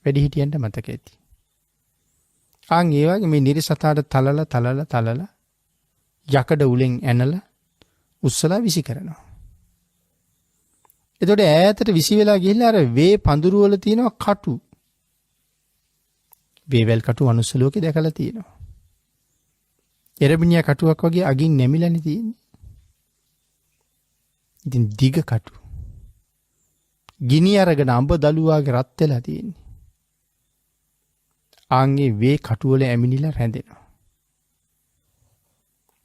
Speaker 1: වැඩි හිටියන්ට මතක ඇති. ආන් ඒ වගේ මේ නිරිසතාට තලලා යකඩ උලෙන් ඇනලා උස්සලා විසි කරනවා. එතකොට ඈතට විසි වෙලා ගිහිල්ලා අර වේ පඳුරු වල තියෙනවා කටු. වේවැල් කටු මනුස්ස ලෝකේ දැකලා තියෙනවා. එරබිනියා කටුවක් වගේ අගින් නැමිලානේ තියෙන්නේ. ඉතින් දිග කටු. ගිනි අරගෙන අඹ දලුවාගේ රත් වෙලා තියෙන්නේ. ආන්ගේ වේ කටු වල ඇමිනිලා රැඳෙනවා.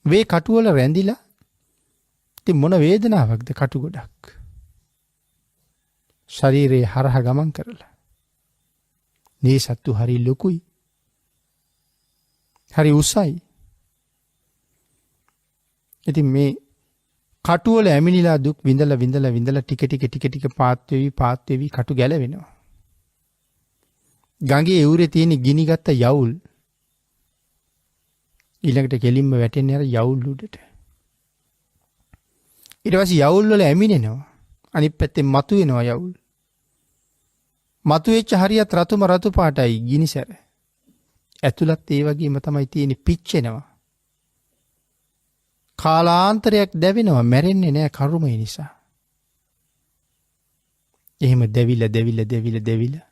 Speaker 1: වේ කටු වල රැඳිලා ඉතින් මොන වේදනාවක්ද කටු ගොඩක්. ශරීරයේ හරහා ගමන් කරලා. මේ සත්තු හරි ලොකුයි. හරි උසයි. ඉතින් මේ කටු වල ඇමිනිලා දුක් විඳලා ටික පාත් වෙවි කටු ගැලවෙනවා. ගඟේ එවුරේ තියෙන ගිනිගත්ත යවුල් ඊළඟට කෙලින්ම වැටෙන්නේ අර යවුල් උඩට. ඊට පස්සේ යවුල් වල ඇමිනෙනවා. අනිත් පැත්තෙන් මතු වෙනවා යවුල්. මතු වෙච්ච හරියත් රතු පාටයි ගිනිසැර. ඇතුළත් ඒ වගේම තමයි තියෙන්නේ පිච්චෙනවා. කාලාන්තරයක් දැවෙනවා මැරෙන්නේ නැහැ කර්මය නිසා. එහෙම දැවිලා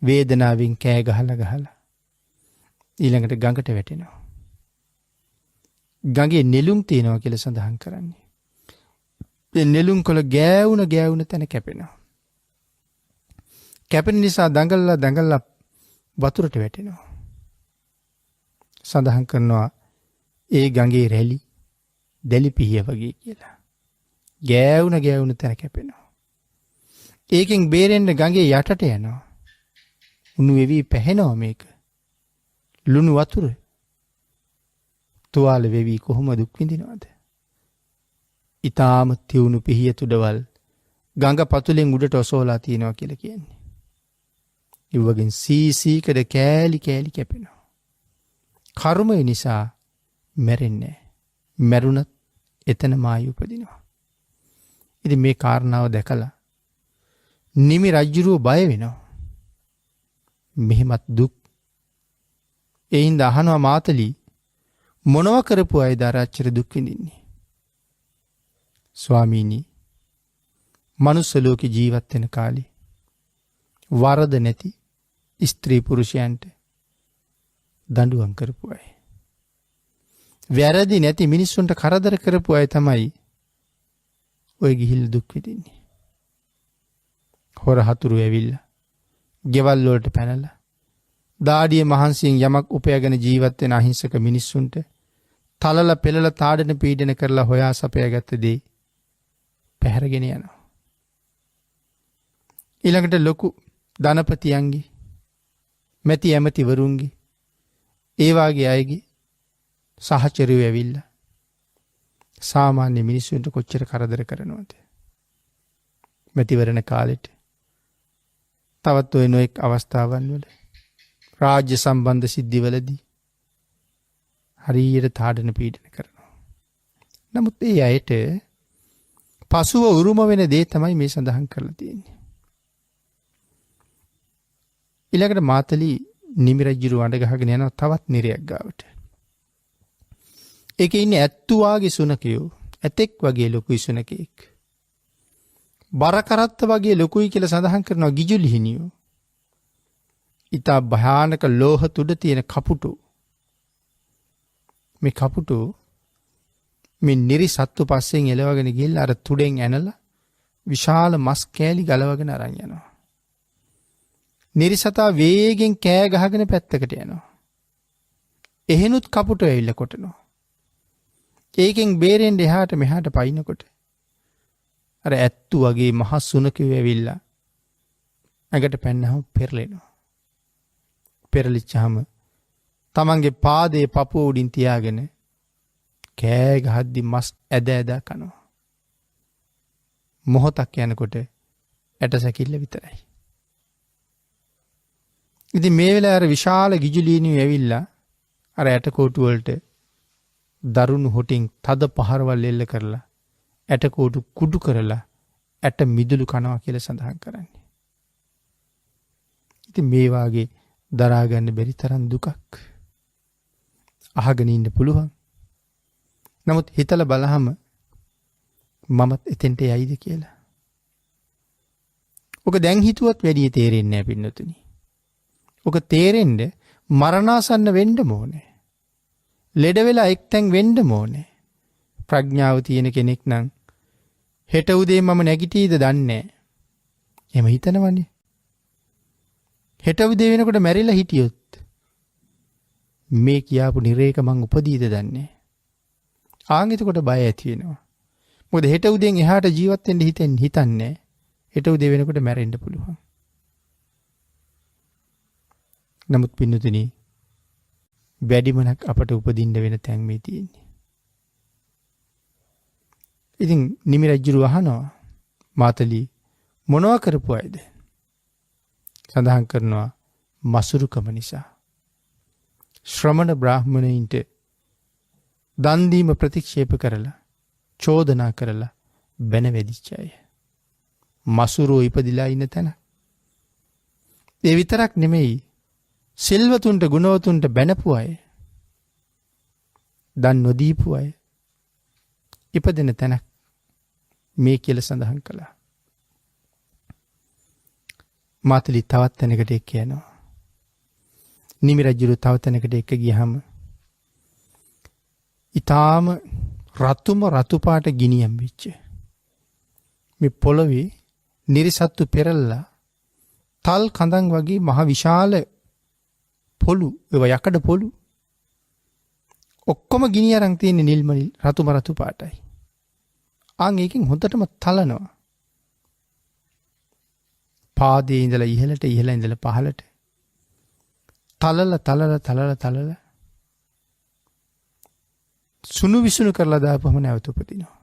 Speaker 1: වේදනාවෙන් කෑ ගහලා ඊළඟට ගඟට වැටෙනවා. ගඟේ නෙළුම් තියෙනවා කියලා සඳහන් කරන්නේ. ඒ නෙළුම් කොළ ගෑවුන තැන කැපෙනවා. කැපෙන නිසා දඟලලා වතුරට වැටෙනවා. සඳහන් කරනවා ඒ ගඟේ රැලි දැලිපිහිය වගේ කියලා. ගෑවුන තැන කැපෙනවා. ඒකෙන් බේරෙන්න ගඟේ යටට යනවා. උණු වෙවි පැහෙනවා මේක. ලුණු වතුර. තුවාල වෙවි කොහොම දුක් විඳිනවද? ඊටාම තියුණු පිහිය තුඩවල් ගඟ පතුලෙන් උඩට ඔසවලා තියනවා කියලා කියන්නේ. ඒ වගේ සීසීකඩ කෑලි කැපෙනවා. කර්මය නිසා මැරෙන්නේ. මැරුණත් එතනම ආයි උපදිනවා. ඉතින් මේ කාරණාව දැකලා නිමි රජුරුව බය වෙනවා. මෙහෙමත් දුක්. ඒ හින්දා අහනවා මාතලී මොනව කරපු අයද ආච්චර දුක් විඳින්නේ? ස්වාමීනි මනුස්ස ලෝකේ ජීවත් වෙන කාලේ වරද නැති ස්ත්‍රී පුරුෂයන්ට දඬුවම් කරපු අය. වැරදි නැති මිනිස්සුන්ට කරදර කරපු අය තමයි ඔය ගිහිල්ල දුක් විඳින්නේ. හොර හතුරු ඇවිල්ලා, ගෙවල් වලට පැනලා, දාඩිය මහන්සියෙන් යමක් උපයගෙන ජීවත් වෙන අහිංසක මිනිස්සුන්ට තලලා පෙළලා තාඩන පීඩන කරලා හොයා සපයාගත්ත දේ පැහැරගෙන යනවා. ඊළඟට ලොකු ධනපතියන්ගේ, මැති ඇමතිවරුන්ගේ, ඒ වාගේ අයගේ සහචරයෝ ඇවිල්ලා සාමාන්‍ය මිනිස්සුන්ට කොච්චර කරදර කරනවද? මැතිවරණ කාලෙට, තවත් ඔය නොඑක් අවස්ථාවන් වල, රාජ්‍ය සම්බන්ධ සිද්ධිවලදී හරියට තාඩන පීඩන කරනවා. නමුත් ඒ අයට පසුව උරුම වෙන දේ තමයි මේ සඳහන් කරලා තියෙන්නේ. ඊළඟට මාතලී නිමි රජුරු අඬ ගහගෙන යනවා තවත් නිරයක් ගාවට. ඒකේ ඉන්නේ ඇත්තු වාගේ සුනකයෝ, ඇතෙක් වගේ ලොකුයි සුනකෙක්. බර කරත්ත වගේ ලොකුයි කියලා සඳහන් කරනවා ගිජුලිහිනියෝ. ඊට භයානක ලෝහ තුඩ තියෙන කපුටෝ. මේ කපුටෝ මේ නිරි සත්තු පස්සෙන් එලවගෙන ගිහිල්ලා අර තුඩෙන් ඇනලා විශාල මස් කෑලි ගලවගෙන අරන් යනවා. නිරිසතා වේගෙන් කෑ ගහගෙන පැත්තකට යනවා. එහෙනුත් කපුටෝ ඇවිල්ලා කොටනවා. ඒකෙන් බේරෙන්න එහාට මෙහාට පයින්නකොට අර ඇත්තු වගේ මහ සුනකයෝ ඇවිල්ලා ඇඟට පැන්නහම පෙරලෙනවා. පෙරලිච්චාම තමන්ගේ පාදයේ පපුව උඩින් තියාගෙන කෑ ගහද්දි මස් ඇද ඇද කනවා. මොහොතක් යනකොට ඇට සැකිල්ල විතරයි. ඉතින් මේ වෙලාවේ අර විශාල ගිජුලීනියෝ ඇවිල්ලා අර ඇටකොටු වලට දරුණු හොටින් තද පහරවල් එල්ල කරලා ඇටකොටු කුඩු කරලා ඇට මිදුළු කනවා කියලා සඳහන් කරන්නේ. ඉතින් මේ වාගේ දරා ගන්න බැරි තරම් දුකක් අහගෙන ඉන්න පුළුවන්. නමුත් හිතලා බලහම මමත් එතෙන්ට යයිද කියලා. ඔක දැන් හිතුවත් වැඩි තේරෙන්නේ නැහැ පින්නතුනි. ඔක තේරෙන්න මරණාසන්න වෙන්න ඕනේ. ලෙඩ වෙලා එක්තැන් වෙන්න ඕනේ. ප්‍රඥාව තියෙන කෙනෙක් නම් හෙට උදේ මම නැගිටීද දන්නේ නැහැ. එහෙම හිතනවනේ. හෙට උදේ වෙනකොට මැරිලා හිටියොත් මේ කියාපු නිරේක මං උපදීද දන්නේ නැහැ. ආන් එතකොට බය ඇති වෙනවා. මොකද හෙට උදෙන් එහාට ජීවත් වෙන්න හිතන්නේ හෙට උදේ වෙනකොට මැරෙන්න පුළුවන්. නමුත් පින්නතුනි වැඩිමනක් අපට උපදින්න වෙන තැන් මේ තියෙන්නේ. ඉතින් නිමි රජුරු අහනවා මාතලී මොනවා කරපු අයද? සඳහන් කරනවා මසුරුකම නිසා. ශ්‍රමණ බ්‍රාහ්මණයින්ට දන් දීම ප්‍රතික්ෂේප කරලා චෝදනා කරලා බැන වැදිච්ච අය. මසුරෝ ඉපදිලා ඉන්න තැන. ඒ විතරක් නෙමෙයි සිල්වතුන්ට ගුණවතුන්ට බැනපු අය. දන් නොදීපු අය ඉපදෙන තැනක් මේ කියලා සඳහන් කළා. මාතලී තවත් තැනකට එක්ක යනවා. නිමි රජුරු තව තැනකට එක්ක ගියහම ඊටාම රතු පාට ගිනියම් වෙච්ච මේ පොළවේ නිරිසත්තු පෙරල්ලා තල් කඳන් වගේ මහ විශාල පොළු, ඒවා යකඩ පොළු ඔක්කොම ගිනි අරන් තියෙන නිල්මනිල් රතු පාටයි. ආන් ඒකෙන් හොඳටම තලනවා. පාදයේ ඉඳලා ඉහළට, ඉහළ ඉඳලා පහළට තලලා සුණු විසුණු කරලා දාපුවම නැවත උපදිනවා.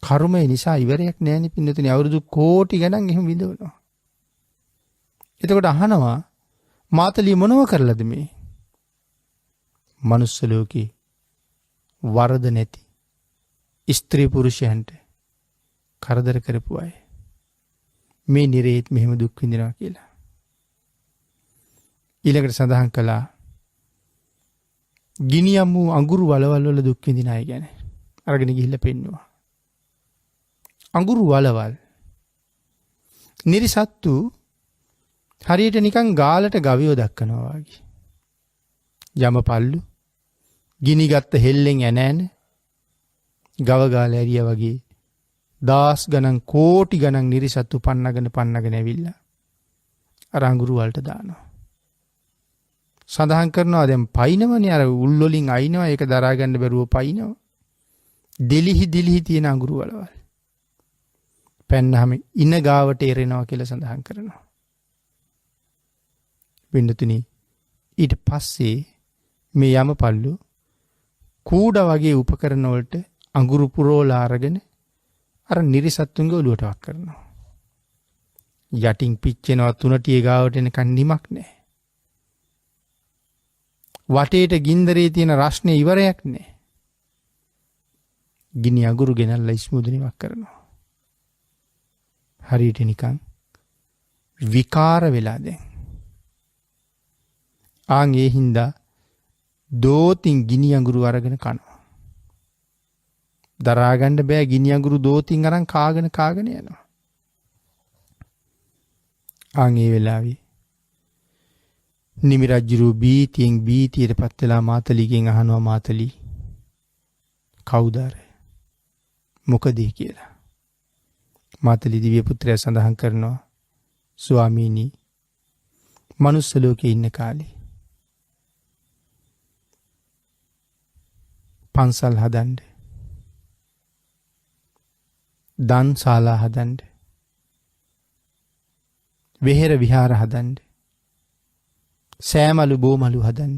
Speaker 1: කර්මය නිසා ඉවරයක් නැහැ නේ පින්නතුනි. අවුරුදු කෝටි ගණන් එහෙම විඳවනවා. එතකොට අහනවා මාතලී මොනව කරලාද මේ? මනුස්ස ලෝකේ වරද නැති ස්ත්‍රී පුරුෂයන්ට කරදර කරපු අය මේ නිරේත් මෙහෙම දුක් විඳිනවා කියලා. ඊළඟට සඳහන් කළා ගිනියම් වූ අඟුරු වලවල් වල දුක් විඳින අය ගැන. අරගෙන ගිහිල්ලා පෙන්නවා. අඟුරු වලවල් නිරිසත්තු හරියට නිකන් ගාලට ගවියෝ දක්වනවා වගේ. යමපල්ලු ගිනිගත්ත හෙල්ලෙන් ඇන ගව ගාල ඇරියා වගේ දාස් ගණන් කෝටි ගණන් නිරිසත්තු පන්නගෙන ඇවිල්ලා අර අඟුරු වලට දානවා. සඳහන් කරනවා දැන් පයින්නවනේ අර උල් වලින් අයින්නවා ඒක දරා ගන්න බැරුව පයින්නවා. දිලිහි තියෙන අඟුරු වලවල්. පැන්නහම ඉන ගාවට එරෙනවා කියලා සඳහන් කරනවා. වෙන්නතුනි ඊට පස්සේ මේ යමපල්ලු කූඩ වගේ උපකරණ වලට අඟුරු පුරෝලා අරගෙන අර නිරිසත්තුන්ගේ ඔළුවට වක් කරනවා. යටින් පිච්චෙනවා තුනටිය ගාවට එනකන් නිමක් නැහැ. වටේට ගින්දරේ තියෙන රස්නේ ඉවරයක් නැහැ. ගිනි අඟුරු ගෙනල්ලා ඉස්මුදනිවක් කරනවා. හරියට නිකන් විකාර වෙලා දැන්. ආන් ඒ හින්දා දෝතින් ගිනි අඟුරු අරගෙන කනවා. දරා ගන්න බෑ ගිනි අඟුරු දෝතින් අරන් කාගෙන යනවා. ආන් ඒ වෙලාවේ නිමි රජුරු බීතියට පත් වෙලා මාතලිගෙන් අහනවා මාතලි කවුද අර මොකද කියලා. මාතලි දිව්‍ය පුත්‍රයා සඳහන් කරනවා ස්වාමීනි මනුස්ස ලෝකේ ඉන්න කාලේ පන්සල් හදන්න දන් ශාලා හදන්න වෙහෙර විහාර හදන්න සෑමලු බෝමලු හදන්න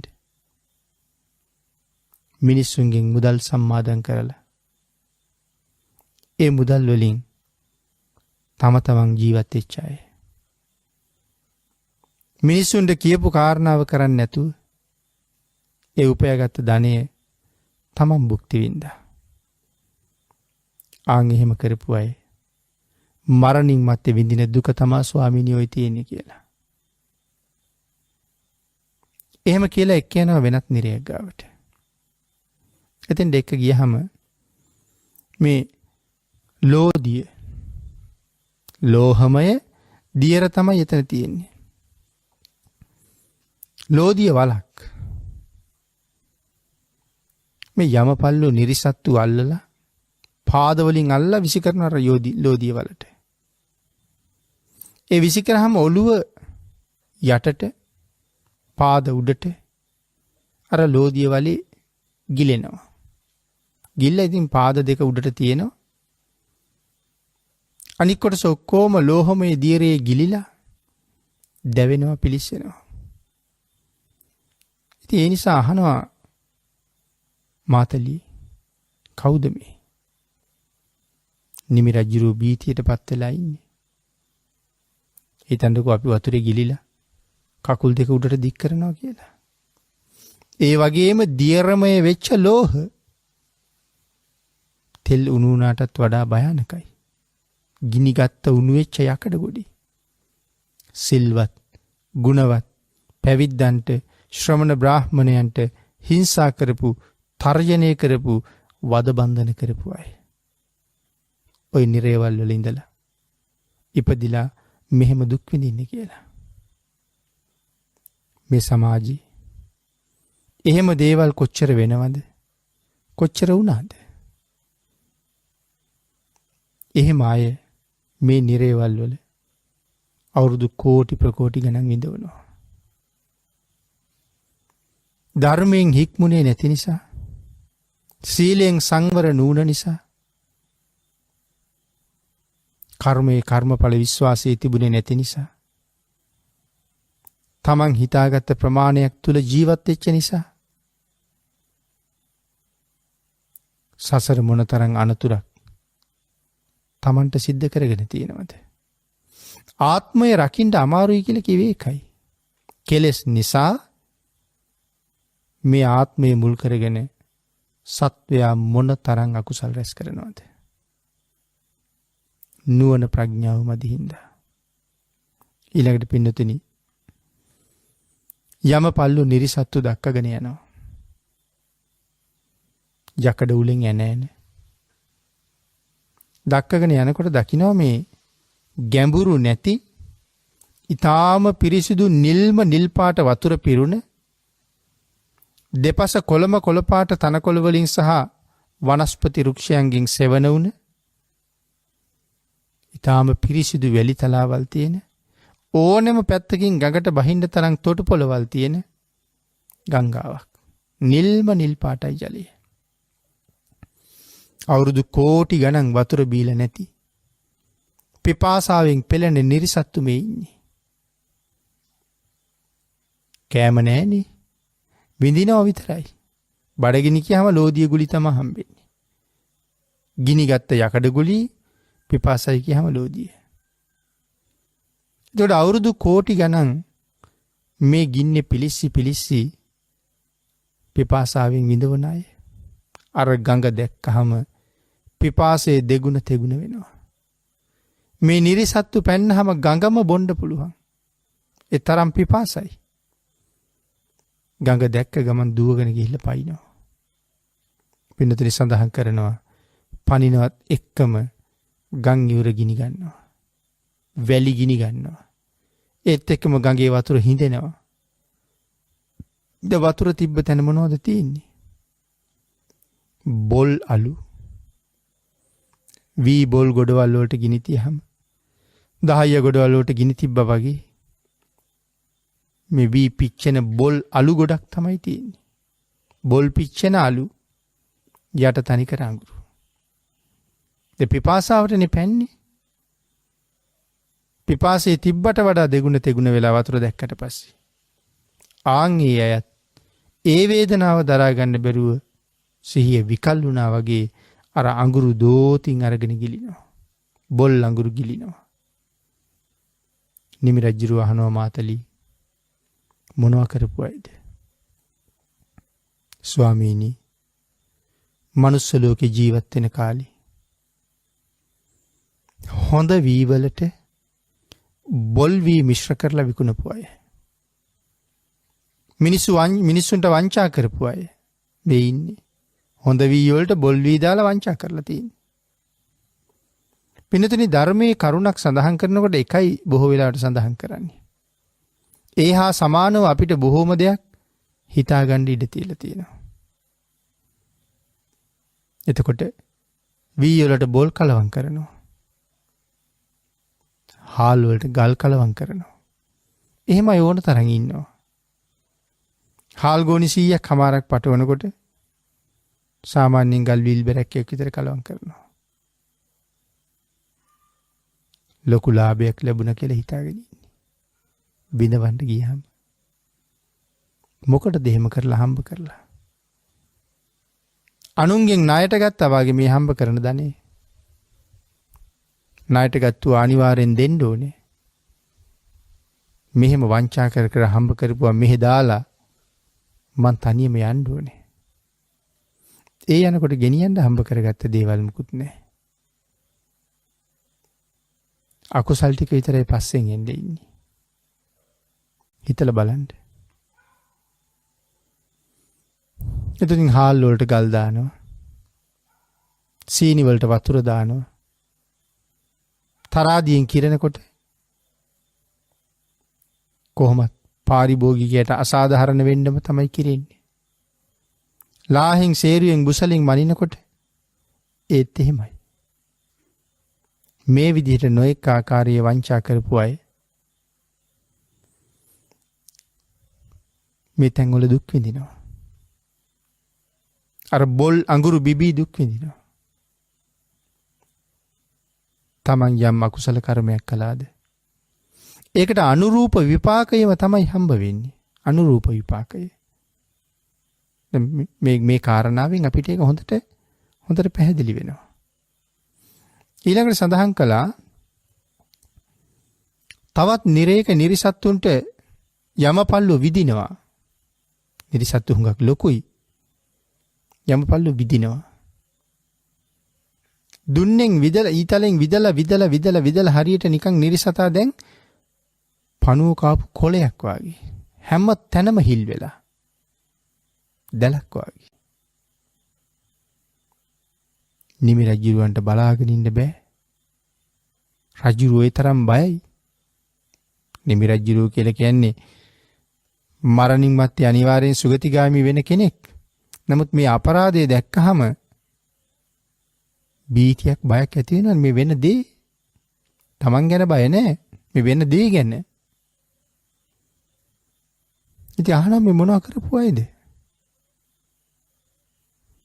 Speaker 1: මිනිස්සුන්ගෙන් මුදල් සම්මාදන් කරලා ඒ මුදල් වලින් තම තමන් ජීවත් වෙච්ච අය මිනිස්සුන්ට කියපු කාරණාව කරන්නේ නැතුව ඒ උපයාගත් ධනය තමන් භුක්ති විඳා. ආන් එහෙම කරපු අය මරණින් මත්තේ විඳින දුක තමා ස්වාමීනි ඔය තියෙන්නේ කියලා. එහෙම කියලා එක්කෙනා වෙනත් නිරයක් ගාවට. එතෙන් දෙක ගියහම මේ ලෝදිය ලෝහමය දියර තමයි එතන තියෙන්නේ. ලෝදිය වලක් මේ යමපල්ලු නිරිසත්තු අල්ලලා පාදවලින් අල්ලලා විසි කරන අර ලෝදිය වලට. ඒ විසි කරාම ඔළුව යටට පාද උඩට අර ලෝදිය වලේ ගිලෙනවා. ගිල්ලා ඉතින් පාද දෙක උඩට තියෙනවා. අනික් කොටස ඔක්කොම ලෝහමය දියරේ ගිලිලා දැවෙනවා පිලිස්සෙනවා. ඉතින් ඒ නිසා අහනවා මාතලි කවුද මේ? නිමි රජුරු බීතියට පත් වෙලා ඉන්නේ. හිතන්නකෝ අපි වතුරේ ගිලිලා කකුල් දෙක උඩට දික් කරනවා කියලා. ඒ වගේම දියරමය වෙච්ච ලෝහ තෙල් උණුනාටත් වඩා භයානකයි. ගිනි ගත්ත උණු වෙච්ච යකඩ ගොඩි. සිල්වත්, ගුණවත්, පැවිද්දන්ට, ශ්‍රමණ බ්‍රාහ්මණයන්ට හිංසා කරපු, තර්ජනය කරපු, වද බන්ධන කරපු අය. ඔය නිරේවල් වල ඉඳලා ඉපදිලා මෙහෙම දුක් විඳින්නේ කියලා. මේ සමාජي එහෙම දේවල් කොච්චර වෙනවද? කොච්චර වුණාද? එහෙම අය මේ නිරේවල් වල අවුරුදු කෝටි ප්‍රකෝටි ගණන් විඳවනවා. ධර්මයෙන් හික්මුනේ නැති නිසා, සීලෙන් සංවර නුන නිසා, කර්මයේ කර්මඵල විශ්වාසයේ තිබුණේ නැති නිසා, තමන් හිතාගත්ත ප්‍රමාණයක් තුල ජීවත් වෙච්ච නිසා සසර මොනතරම් අනතුරක් තමන්ට සිද්ධ කරගෙන තියෙනවද? ආත්මය රකින්න අමාරුයි කියලා කිව්වේ ඒකයි. කෙලෙස් නිසා මේ ආත්මය මුල් කරගෙන සත්වයා මොනතරම් අකුසල් රැස් කරනවද? නුවණ ප්‍රඥාව මදිහින්දා. ඊළඟට පින්නතුනි යමපල්ලු නිරිසත්තු දක්කගෙන යනවා. යකඩ උලෙන් ඇන දක්කගෙන යනකොට දකින්න මේ ගැඹුරු නැති ඊටාම පිරිසිදු නිල් පාට වතුර පිරුණ දෙපස කොළ පාට තනකොළ වලින් සහ වනස්පති වෘක්ෂයන්ගෙන් සෙවණ වුණ ඊටාම පිරිසිදු වැලි තලාවල් තියෙන ඕනෙම පැත්තකින් ගඟට බහින්න තරම් තොටු පොළවල් තියෙන ගංගාවක්. නිල්ම නිල් පාටයි ජලය. අවුරුදු කෝටි ගණන් වතුර බීලා නැති පිපාසාවෙන් පෙළෙන නිරිසත්තු මේ ඉන්නේ. කෑම නෑනේ. විඳිනවා විතරයි. බඩගිනි කියහම ලෝදිය ගුලි තමයි හම්බෙන්නේ. ගිනි ගත්ත යකඩ ගුලි පිපාසයි කියහම ලෝදිය. එතකොට අවුරුදු කෝටි ගණන් මේ ගින්නේ පිලිස්සි පිපාසාවෙන් විඳවන අය අර ගඟ දැක්කහම පිපාසයේ දෙගුණ තෙගුණ වෙනවා. මේ නිරිසත්තු පැන්නහම ගඟම බොන්න පුළුවන්. ඒ තරම් පිපාසයි. ගඟ දැක්ක ගමන් දුවගෙන ගිහිල්ලා පයින්නවා. පින්නතුනි සඳහන් කරනවා පනිනවත් එක්කම ගම් ඉවුර ගිනි ගන්නවා. වැලි ගිනි ගන්නවා. ඒත් එක්කම ගඟේ වතුර හිඳෙනවා. ද වතුර තිබ්බ තැන මොනවද තියෙන්නේ? බොල් අලු. වී බොල් ගොඩවල් වලට ගිනි තියහම 10 ගොඩවල් වලට ගිනි තිබ්බා වගේ මේ වී පිච්චෙන බොල් අලු ගොඩක් තමයි තියෙන්නේ. බොල් පිච්චෙන අලු යට තනිකර අඟුරු. පිපාසාවටනේ පැන්නේ. පිපාසයේ තිබ්බට වඩා දෙගුණ තෙගුණ වෙලා වතුර දැක්කට පස්සේ ආන් ඒ අයත් ඒ වේදනාව දරා ගන්න බැරුව සිහිය විකල් වුණා වගේ අර අඟුරු දෝතින් අරගෙන ගිලිනවා. බොල් අඟුරු ගිලිනවා. නිමි රජුව අහනවා මාතලි මොනවා කරපු අයද? ස්වාමීනි මනුස්ස ලෝකේ ජීවත් වෙන කාලේ හොඳ වී වලට බොල් වී මිශ්‍ර කරලා විකුණපු අය. මිනිස්සුන්ට වංචා කරපු අය මේ ඉන්නේ. හොඳ වී වලට බොල් වී දාලා වංචා කරලා තියෙන්නේ. පින්නතුනි ධර්මයේ කරුණක් සඳහන් කරනකොට එකයි බොහෝ වෙලාවට සඳහන් කරන්නේ. ඒ හා සමානව අපිට බොහෝම දෙයක් හිතාගන්න ඉඩ තියලා තියෙනවා. එතකොට වී වලට බොල් කලවම් කරනවා. හාල් වලට ගල් කලවම් කරනවා. එහෙම ඕන තරම් ඉන්නවා. හාල් ගෝනි 100ක් හමාරක් පටවනකොට සාමාන්‍යයෙන් ගල් වීල් බැරක්කයක් විතර කලවම් කරනවා. ලොකු ලාභයක් ලැබුණ කියලා හිතාගෙන ඉන්නේ. බිඳවන්න ගියහම මොකටද එහෙම කරලා හම්බ කරලා? අනුන්ගෙන් ණයට ගත්තා වගේ මේ හම්බ කරන ධනෙ ණයට ගත්තු අනිවාර්යෙන් දෙන්න ඕනේ. මෙහෙම වංචා කර කර හම්බ කරපුවා මෙහෙ දාලා මං තනියම යන්න ඕනේ. ඒ යනකොට ගෙනියන්න හම්බ කරගත්ත දේවල් මුකුත් නැහැ. අකුසල් ටික විතරයි පස්සෙන් එන්නේ ඉන්නේ. හිතලා බලන්න. එතනින් හාල් වලට ගල් දානවා. සීනි වලට වතුර දානවා. තරාදියෙන් කිරනකොට කොහොමත් පාරිභෝගිකයට අසාධාරණ වෙන්නම තමයි කිරෙන්නේ. ලාහෙන් සේරුවෙන් බුසලින් මනිනකොට ඒත් එහෙමයි. මේ විදිහට නොඑක ආකාරයේ වංචා කරපු අය මේ තැන්වල දුක් විඳිනවා. අර බොල් අඟුරු බිබී දුක් විඳිනවා. තමන් යම් අකුසල කර්මයක් කළාද ඒකට අනුරූප විපාකයම තමයි හම්බ වෙන්නේ. අනුරූප විපාකය. මේ කාරණාවෙන් අපිට ඒක හොඳට පැහැදිලි වෙනවා. ඊළඟට සඳහන් කළා තවත් නිරේක නිරිසත්තුන්ට යමපල්ලු විදිනවා. නිරිසත්තු හුඟක් ලොකුයි. යමපල්ලු විදිනවා. දුන්නෙන් විදලා ඊතලෙන් විදලා හරියට නිකන් නිරිසතා දැන් පණුව කාපු කොළයක් වගේ. හැම තැනම හිල් වෙලා. දැලක් වගේ. නිමි රජුරවන්ට බලාගෙන ඉන්න බෑ. රජුරෝ ඒ තරම් බයයි. නිමි රජුරෝ කියලා කියන්නේ මරණින් මත්තේ අනිවාර්යෙන් සුගතිගාමි වෙන කෙනෙක්. නමුත් මේ අපරාධය දැක්කහම බීතියක් බයක් ඇති වෙනවා මේ වෙන දේ. තමන් ගැන බය නැහැ. මේ වෙන දේ ගැන. ඉතින් අහනම් මේ මොනවා කරපු අයද?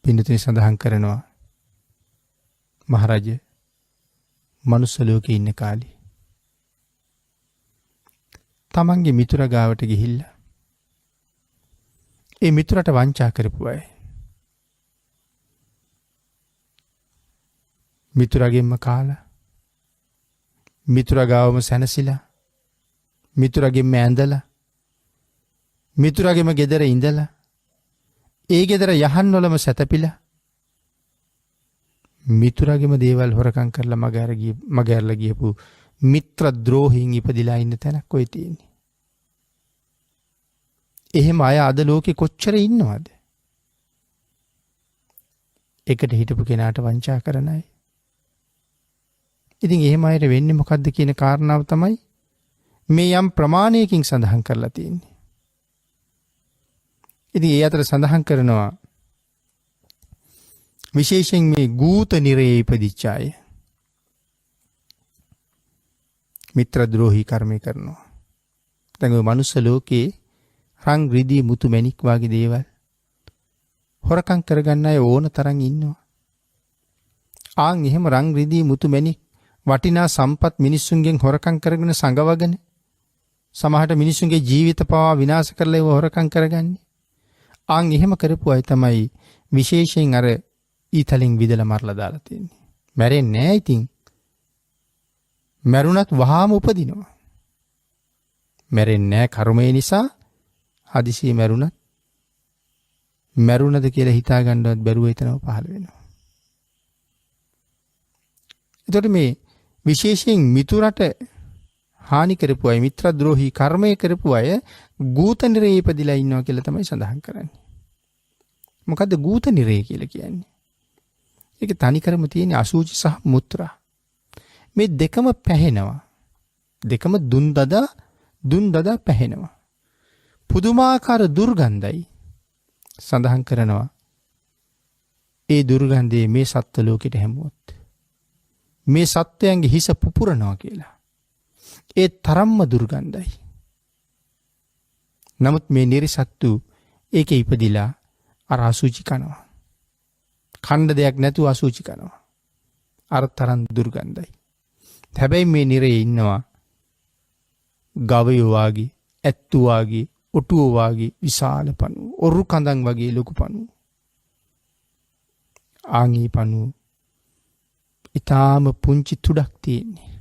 Speaker 1: පින්නතුනි සඳහන් කරනවා මහරජ මනුස්ස ලෝකේ ඉන්න කාලේ තමන්ගේ මිතුරා ගාවට ගිහිල්ලා ඒ මිතුරට වංචා කරපු අය. මිතුරගෙන්ම කාලා මිතුරා ගාවම සැනසিলা මිතුරගෙන්ම ඇඳලා මිතුරගෙම ගෙදර ඉඳලා ඒ ගෙදර යහන් වලම සැතපිලා මිතුරගෙම දේවල් හොරකම් කරලා මගහැරලා ගියපු මිත්‍ර ද්‍රෝහීන් ඉපදිලා ඉන්න තැනක් ඔය තියෙන්නේ. එහෙම අය අද ලෝකෙ කොච්චර ඉන්නවද? එකට හිටපු කෙනාට වංචා කරන අය. ඉතින් එහෙම අයට වෙන්නේ මොකද්ද කියන කාරණාව තමයි මේ යම් ප්‍රමාණයකින් සඳහන් කරලා තියෙන්නේ. ඉතින් ඒ අතර සඳහන් කරනවා විශේෂයෙන් මේ ගූත නිරයේ ඉපදිච්ච අය මිත්‍ර ද්‍රෝහී කර්මය කරනවා. දැන් ඔය මනුස්ස ලෝකේ රන් රිදී මුතු මැණික් වගේ දේවල් හොරකම් කරගන්න අය ඕන තරම් ඉන්නවා. ආන් එහෙම රන් රිදී මුතු මැණික් වටිනා සම්පත් මිනිස්සුන්ගෙන් හොරකම් කරගෙන සංගවගෙන සමහරට මිනිස්සුන්ගේ ජීවිත පවා විනාශ කරලා ඒව හොරකම් කරගන්නේ. ආන් එහෙම කරපු අය තමයි විශේෂයෙන් අර ඊතලින් විදලා මරලා දාලා තියෙන්නේ. මැරෙන්නේ නැහැ ඉතින්. මැරුණත් වහාම උපදිනවා. මැරෙන්නේ නැහැ කර්මය නිසා හදිසියෙ මැරුණත් මැරුණද කියලා හිතා ගන්නවත් බැරුව හිතනව පහළ වෙනවා. එතකොට මේ විශේෂයෙන් මිතුරට හානි කරපු අය මිත්‍රද්‍රෝහී කර්මය කරපු අය ගූත නිරේ ඉපදිලා ඉන්නවා කියලා තමයි සඳහන් කරන්නේ. මොකද්ද ගූත නිරේ කියලා කියන්නේ? ඒක තනිකරම තියෙන අසුචි සහ මුත්‍රා. මේ දෙකම පැහෙනවා. දෙකම දුන් දදා පැහෙනවා. පුදුමාකාර දුර්ගන්ධයි. සඳහන් කරනවා ඒ දුර්ගන්ධයේ මේ සත්ත්ව ලෝකෙට හැමුවොත් මේ සත්වයන්ගේ හිස පුපුරනවා කියලා. ඒ තරම්ම දුර්ගන්ධයි. නමුත් මේ නිර්සත්තු ඒකේ ඉපදිලා අර අසුචි කනවා. ඛණ්ඩ දෙයක් නැතුව අසුචි කනවා. අර තරම් දුර්ගන්ධයි. හැබැයි මේ නිරේ ඉන්නවා ගවයෝ වාගේ, ඇත්තු වාගේ, ඔටුවෝ වාගේ විශාල පණුව, ඔරු කඳන් වගේ ලොකු පණුව. ආන්ගේ පණුව ඊටාම පුංචි තුඩක් තියෙන්නේ.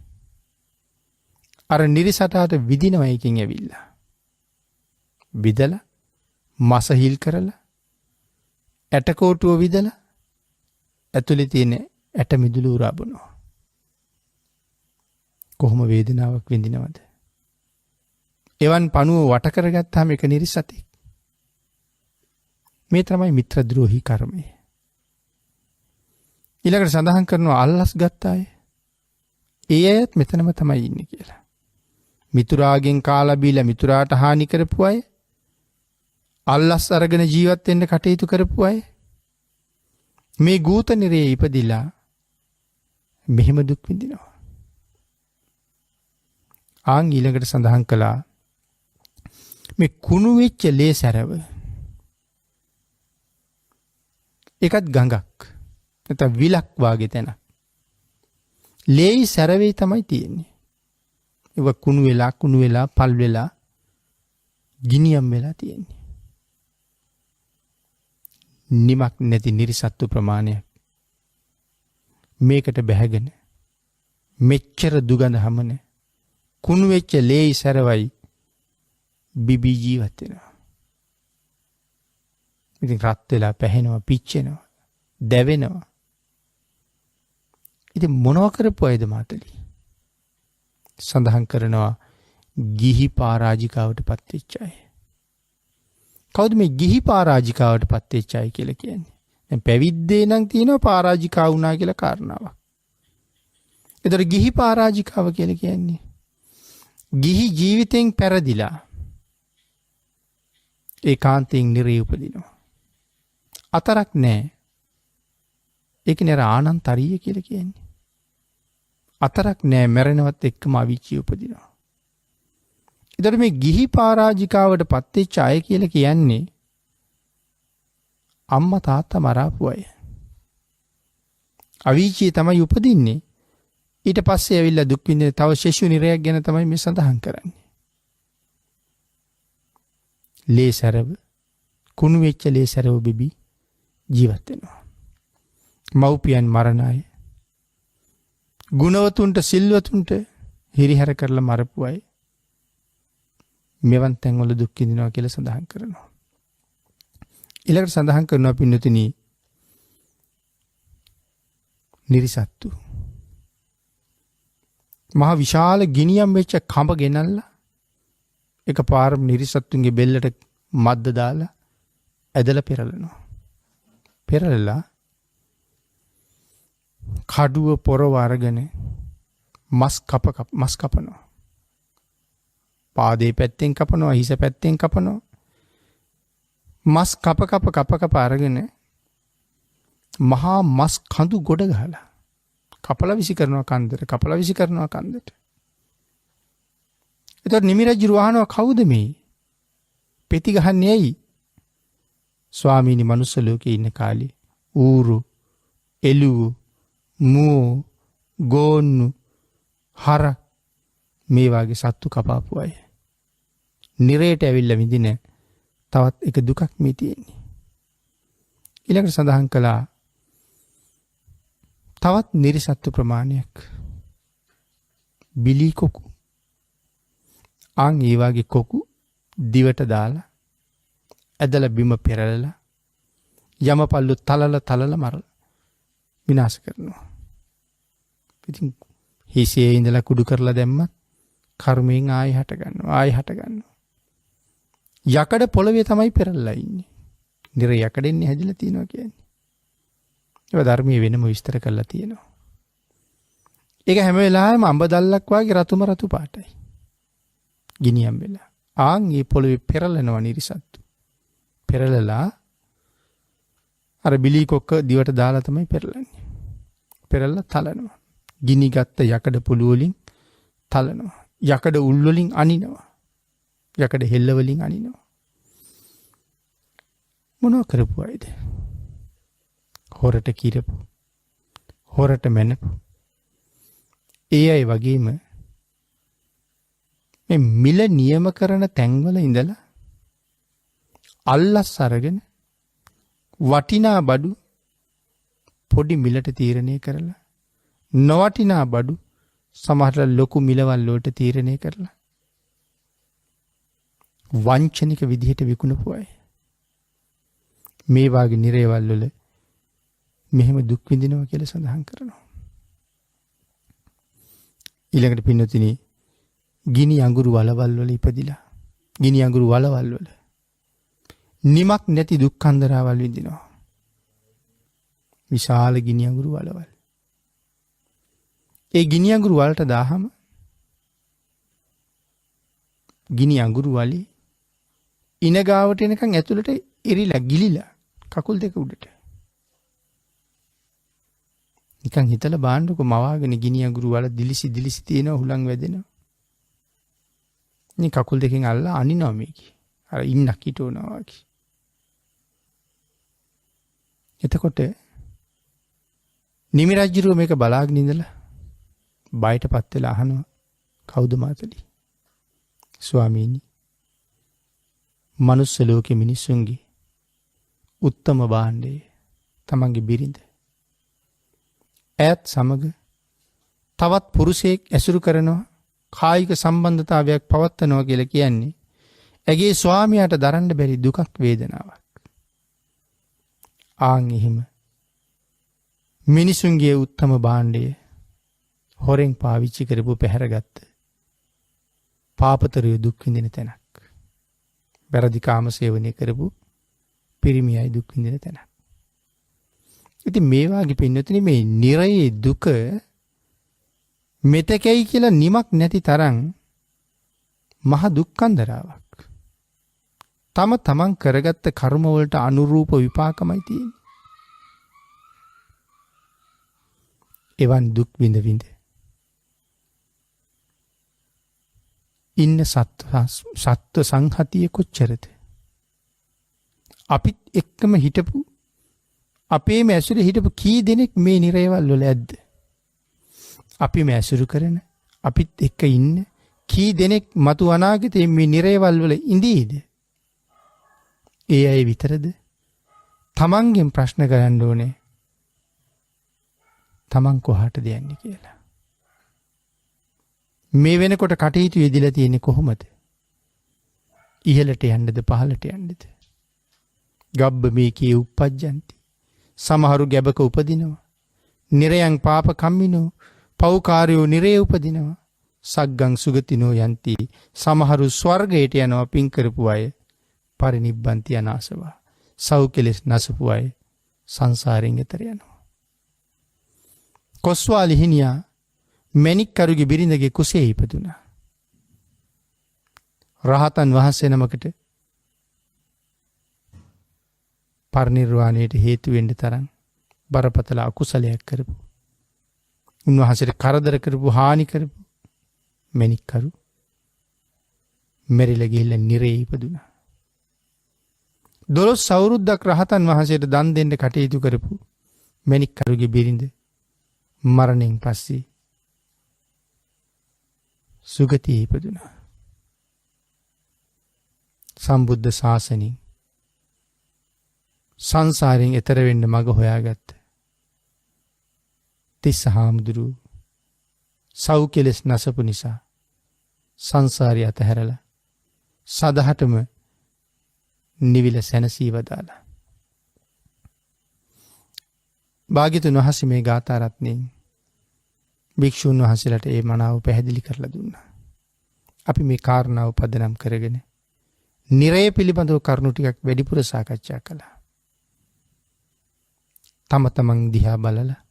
Speaker 1: අර නිරිසටාට විදිනවා එකකින් ඇවිල්ලා. විදලා මස හිල් කරලා ඇටකොටුව විදලා ඇතුලේ තියෙන ඇට මිදුළු උරා බොනවා. කොහොම වේදනාවක් විඳිනවද? එවන් පණුව වට කරගත්තාම ඒක නිරිසතෙක්. මේ තමයි මිත්‍රද්‍රෝහී කර්මය. ඊළඟට සඳහන් කරනවා අල්ලස් ගත්ත අය. ඒ අයත් මෙතනම තමයි ඉන්නේ කියලා. මිතුරාගෙන් කාලා බීලා මිතුරාට හානි කරපු අය, අල්ලස් අරගෙන ජීවත් වෙන්න කටයුතු කරපු අය මේ ගූත නිරේ ඉපදිලා මෙහෙම දුක් විඳිනවා. ආන් ඊළඟට සඳහන් කළා මේ කුණු වෙච්ච ලේ සැරව. ඒකත් ගඟක්. නැත්නම් විලක් වාගේ තැනක්. ලේයි සැරවේ තමයි තියෙන්නේ. ඒක කුණු වෙලා පල් වෙලා ගිනියම් වෙලා තියෙන්නේ. නිමක් නැති නිර්සත්තු ප්‍රමාණයක් මේකට බැහැගෙන මෙච්චර දුගඳ හමන කුණු වෙච්ච ලේයි සැරවයි බිබී ජීවත් වෙනවා. ඉතින් රත් වෙලා පැහෙනවා, පිච්චෙනවා, දැවෙනවා. ඉතින් මොනවා කරපු අයද මාතලි? සඳහන් කරනවා ගිහි පරාජිකාවට පත් වෙච්ච අය. කවුද මේ ගිහි පරාජිකාවට පත් වෙච්ච අය කියලා කියන්නේ? දැන් පැවිද්දේ නම් තියෙනවා පරාජිකා වුණා කියලා කාරණාවක්. ඒතර ගිහි පරාජිකාව කියලා කියන්නේ ගිහි ජීවිතෙන් පෙරදිලා ඒකාන්තයෙන් නිරේ උපදිනවා. අතරක් නැහැ. ඒක නේර ආනන්තරිය කියලා කියන්නේ. අතරක් නෑ මැරෙනවත් එක්කම අවීචිය උපදිනවා. එතකොට මේ ගිහි පරාජිකාවට පත්වෙච්ච අය කියලා කියන්නේ අම්මා තාත්තා මරාපු අය. අවීචියේ තමයි උපදින්නේ. ඊට පස්සේ ඇවිල්ලා දුක් විඳින තව ශිෂ්‍ය නිරයක් ගැන තමයි මේ සඳහන් කරන්නේ. ලේසරව කුණු වෙච්ච ලේසරව බිබි ජීවත් වෙනවා. මව්පියන් මරණ අය, ගුණවතුන්ට සිල්වතුන්ට හිරිහැර කරලා මරපු අය මෙවන් තැන්වල දුක් විඳිනවා කියලා සඳහන් කරනවා. ඊළඟට සඳහන් කරනවා පින්නතුනි නිරිසත්තු මහ විශාල ගිනියම් වෙච්ච කඹ ගෙනල්ලා එකපාරම නිරිසත්තුන්ගේ බෙල්ලට මද්ද දාලා ඇදලා පෙරලනවා. පෙරලලා කඩුව පොරව අරගෙන මස් කපනවා. පාදේ පැත්තෙන් කපනවා, හිස පැත්තෙන් කපනවා. මස් කප අරගෙන මහා මස් කඳු ගොඩ ගහලා කපලා විසි කරනවා කන්දට. එතකොට නිමි රජු වහනවා කවුද මේ? පෙති ගහන්නේ ඇයි? ස්වාමීනි මනුස්ස ලෝකේ ඉන්න කාලේ ඌරු, එළුව, මූ, ගෝන්නු, හර මේ වගේ සත්තු කපාපු අය. නිරේට ඇවිල්ලා විඳින තවත් එක දුකක් මේ තියෙන්නේ. ඊළඟට සඳහන් කළා තවත් නිරිසත්තු ප්‍රමාණයක්. බිලී කොකු. ආන් ඒ වගේ කොකු දිවට දාලා ඇදලා බිම පෙරලලා යමපල්ලු තලලා මරලා විනාශ කරනවා. ඉතින් හිසේ ඉඳලා කුඩු කරලා දැම්මත් කර්මයෙන් ආයෙ හට ගන්නවා. යකඩ පොළවේ තමයි පෙරලලා ඉන්නේ. නිර යකඩෙන්නේ හැදිලා තියෙනවා කියන්නේ. ඒක ධර්මයේ වෙනම විස්තර කරලා තියෙනවා. ඒක හැම වෙලාවෙම අඹ දැල්ලක් වගේ රතු පාටයි. ගිනියම් වෙලා. ආන් මේ පොළවේ පෙරලනවා නිරිසත්තු. පෙරලලා අර බිලී කොක්ක දිවට දාලා තමයි පෙරලන්නේ. පෙරලලා තලනවා. ගිනි ගත්ත යකඩ පුළු වලින් තලනවා. යකඩ උල් වලින් අනිනවා. යකඩ හෙල්ල වලින් අනිනවා. මොනව කරපු අයද? හොරට කිරපු, හොරට මැනපු. ඒ අය වගේම මේ මිල නියම කරන තැන්වල ඉඳලා අල්ලස් අරගෙන වටිනා බඩු පොඩි මිලට තීරණය කරලා නොවටිනා බඩු සමහරට ලොකු මිලවල් වලට තීරණය කරලා වංචනික විදිහට විකුණපු අය. මේ වාගේ නිරේවල් වල මෙහෙම දුක් විඳිනවා කියලා සඳහන් කරනවා. ඊළඟට පින්නතිනි ගිනි අඟුරු වලවල් වල ඉපදිලා ගිනි අඟුරු වලවල් වල නිමක් නැති දුක්ඛන්දරාවල් විඳිනවා. විශාල ගිනි අඟුරු වලවල්. ඒ ගිනි අඟුරු වලට දාහම ගිනි අඟුරු වලේ ඉන ගාවට එනකන් ඇතුළට ඉරිලා ගිලිලා කකුල් දෙක උඩට. නිකන් හිතලා බාන්නකො මවාගෙන ගිනි අඟුරු වල දිලිසි තියෙනවා හුලං වැදෙනවා. මේ කකුල් දෙකෙන් අල්ලලා අනිනවා මේකේ. අර ඉන්නක් හිටවනවා වගේ. එතකොට නිමි රජුරුව මේක බලාගෙන ඉඳලා බයටපත් වෙලා අහනවා කවුද මාතලි? ස්වාමීනි මනුස්ස ලෝකෙ මිනිස්සුන්ගේ උත්තම භාණ්ඩය තමන්ගේ බිරිඳ. ඈත් සමග තවත් පුරුෂයෙක් ඇසුරු කරනවා කායික සම්බන්ධතාවයක් පවත්වනවා කියලා කියන්නේ ඇගේ ස්වාමියාට දරන්න බැරි දුකක් වේදනාවක්. ආන් එහෙම මිනිසුන්ගේ උත්තම භාණ්ඩය හොරෙන් පාවිච්චි කරපු පැහැරගත්ත පාපතරය දුක් විඳින තැනක්. වැරදි කාම සේවනය කරපු පිරිමියයි දුක් විඳින තැනක්. ඉතින් මේ වාගේ පින්නතුනි මේ නිරයේ දුක මෙතකයි කියලා නිමක් නැති තරම් මහ දුක්ඛන්දරාවක්. තමන් කරගත්ත කර්ම වලට අනුරූප විපාකමයි තියෙන්නේ. එවන් දුක් විඳ ඉන්න සත්ව සංහතිය කොච්චරද? අපිත් එක්කම හිටපු අපේම ඇසුරේ හිටපු කී දෙනෙක් මේ නිරේවල් වල ඇද්ද? අපිම ඇසුරු කරන අපිත් එක්ක ඉන්න කී දෙනෙක් මතු අනාගතේ මේ නිරේවල් වල ඉඳීද? ඒ අය විතරද? තමන්ගෙන් ප්‍රශ්න කරන්න ඕනේ. තමන් කොහාටද යන්නේ කියලා. මේ වෙනකොට කටයුතු යෙදিলা තියෙන්නේ කොහොමද? ඉහළට යන්නද පහළට යන්නද? ගබ්බ මේකේ උප්පජ්ජಂತಿ. සමහරු ගැබක උපදිනවා. නිරයන් පාප කම්මිනෝ පෞකාරයෝ නිරේ උපදිනවා. සග්ගං සුගතිනෝ යන්ති. සමහරු ස්වර්ගයට යනවා පින් කරපු අය. පරිනිබ්බන්ති අනාසවා. සව් කෙලෙස් නසපු අය සංසාරයෙන් එතර යනවා. කොස්වාලි හිනියා මැණික්කරුගේ බිරිඳගේ කුසේ ඉපදුනා. රහතන් වහන්සේ නමකට පරිනිර්වාණයට හේතු වෙන්න තරම් බරපතල අකුසලයක් කරපු, උන්වහන්සේට කරදර කරපු, හානි කරපු මැණික්කරු මෙරිලා ගිහිල්ලා නිරේ ඉපදුනා. 12 අවුරුද්දක් රහතන් වහන්සේට දන් දෙන්න කටයුතු කරපු මැණික්කරුගේ බිරිඳ මරණයෙන් පස්සේ සුගතියේ ඉපදුනා. සම්බුද්ධ ශාසනයෙන් සංසාරයෙන් එතර වෙන්න මඟ හොයාගත්ත තිස්ස හාමුදුරුවෝ සව් කෙලෙස් නසපු නිසා සංසාරය අතහැරලා සදහටම නිවිල සැනසී වදාලා. භාග්‍යතුන් වහන්සේ මේ ගාථා රත්නයෙන් භික්ෂුන් වහන්සේලාට ඒ මනාව පැහැදිලි කරලා දුන්නා. අපි මේ කාරණාව පදනම් කරගෙන නිරය පිළිබඳව කරුණු ටිකක් වැඩිපුර සාකච්ඡා කළා. තම තමන් දිහා බලලා,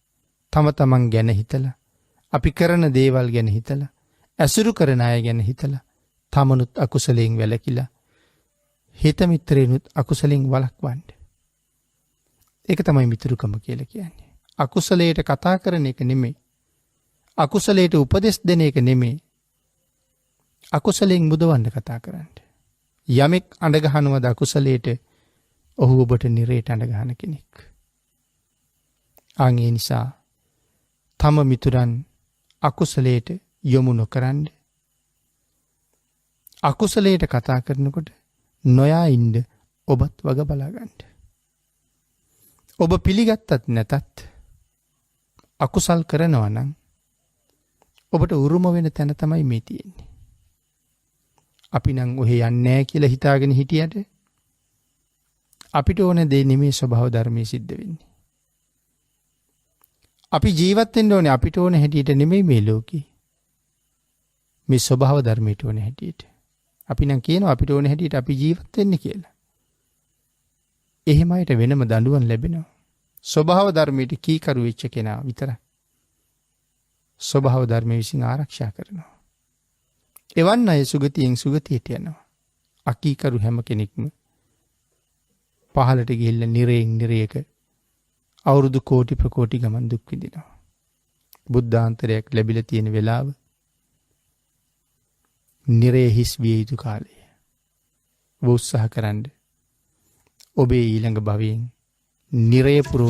Speaker 1: තම තමන් ගැන හිතලා, අපි කරන දේවල් ගැන හිතලා, ඇසුරු කරන අය ගැන හිතලා, තමනුත් අකුසලයෙන් වැළකීලා, හිත මිත්‍රේනුත් අකුසලයෙන් වළක්වන්න. ඒක තමයි මිතුරුකම කියලා කියන්නේ. අකුසලයට කතා කරන එක නෙමෙයි. අකුසලයට උපදෙස් දෙන එක නෙමෙයි. අකුසලයෙන් මුදවන්න කතා කරන්න. යමෙක් අඬ ගහනවද අකුසලයට, ඔහු ඔබට නිරේට අඬ ගහන කෙනෙක්. ඒ නිසා තම මිතුරන් අකුසලයට යොමු නොකරන්න. අකුසලයට කතා කරනකොට නොයා ඉන්න ඔබත් වග බලා ගන්න. ඔබ පිළිගත්තත් නැතත් අකුසල් කරනවා නම් ඔබට උරුම වෙන තැන තමයි මේ තියෙන්නේ. අපි නම් ඔහෙ යන්නේ නැහැ කියලා හිතාගෙන හිටියට අපිට ඕන දේ නෙමේ ස්වභාව ධර්මයේ සිද්ධ වෙන්නේ. අපි ජීවත් වෙන්න ඕනේ අපිට ඕන හැටියට නෙමෙයි මේ ලෝකේ. මේ ස්වභාව ධර්මයට ඕන හැටියට. අපි නම් කියනවා අපිට ඕන හැටියට අපි ජීවත් වෙන්න කියලා. එහෙම අයට වෙනම දඬුවම් ලැබෙනවා. ස්වභාව ධර්මයට කීකරු වෙච්ච කෙනා විතරයි ස්වභාව ධර්මයේ විසින් ආරක්ෂා කරනවා. එවන් අය සුගතියෙන් සුගතියට යනවා. අකීකරු හැම කෙනෙක්ම පහළට ගිහිල්ලා නිරයෙන් නිරයක අවුරුදු කෝටි ප්‍රකෝටි ගමන් දුක් විඳිනවා. බුද්ධාන්තරයක් ලැබිලා තියෙන වෙලාව නිරේ හිස් විය යුතු කාලය. ඔබ උත්සාහ කරන්න ඔබේ ඊළඟ භවයෙන් නිරය පුරව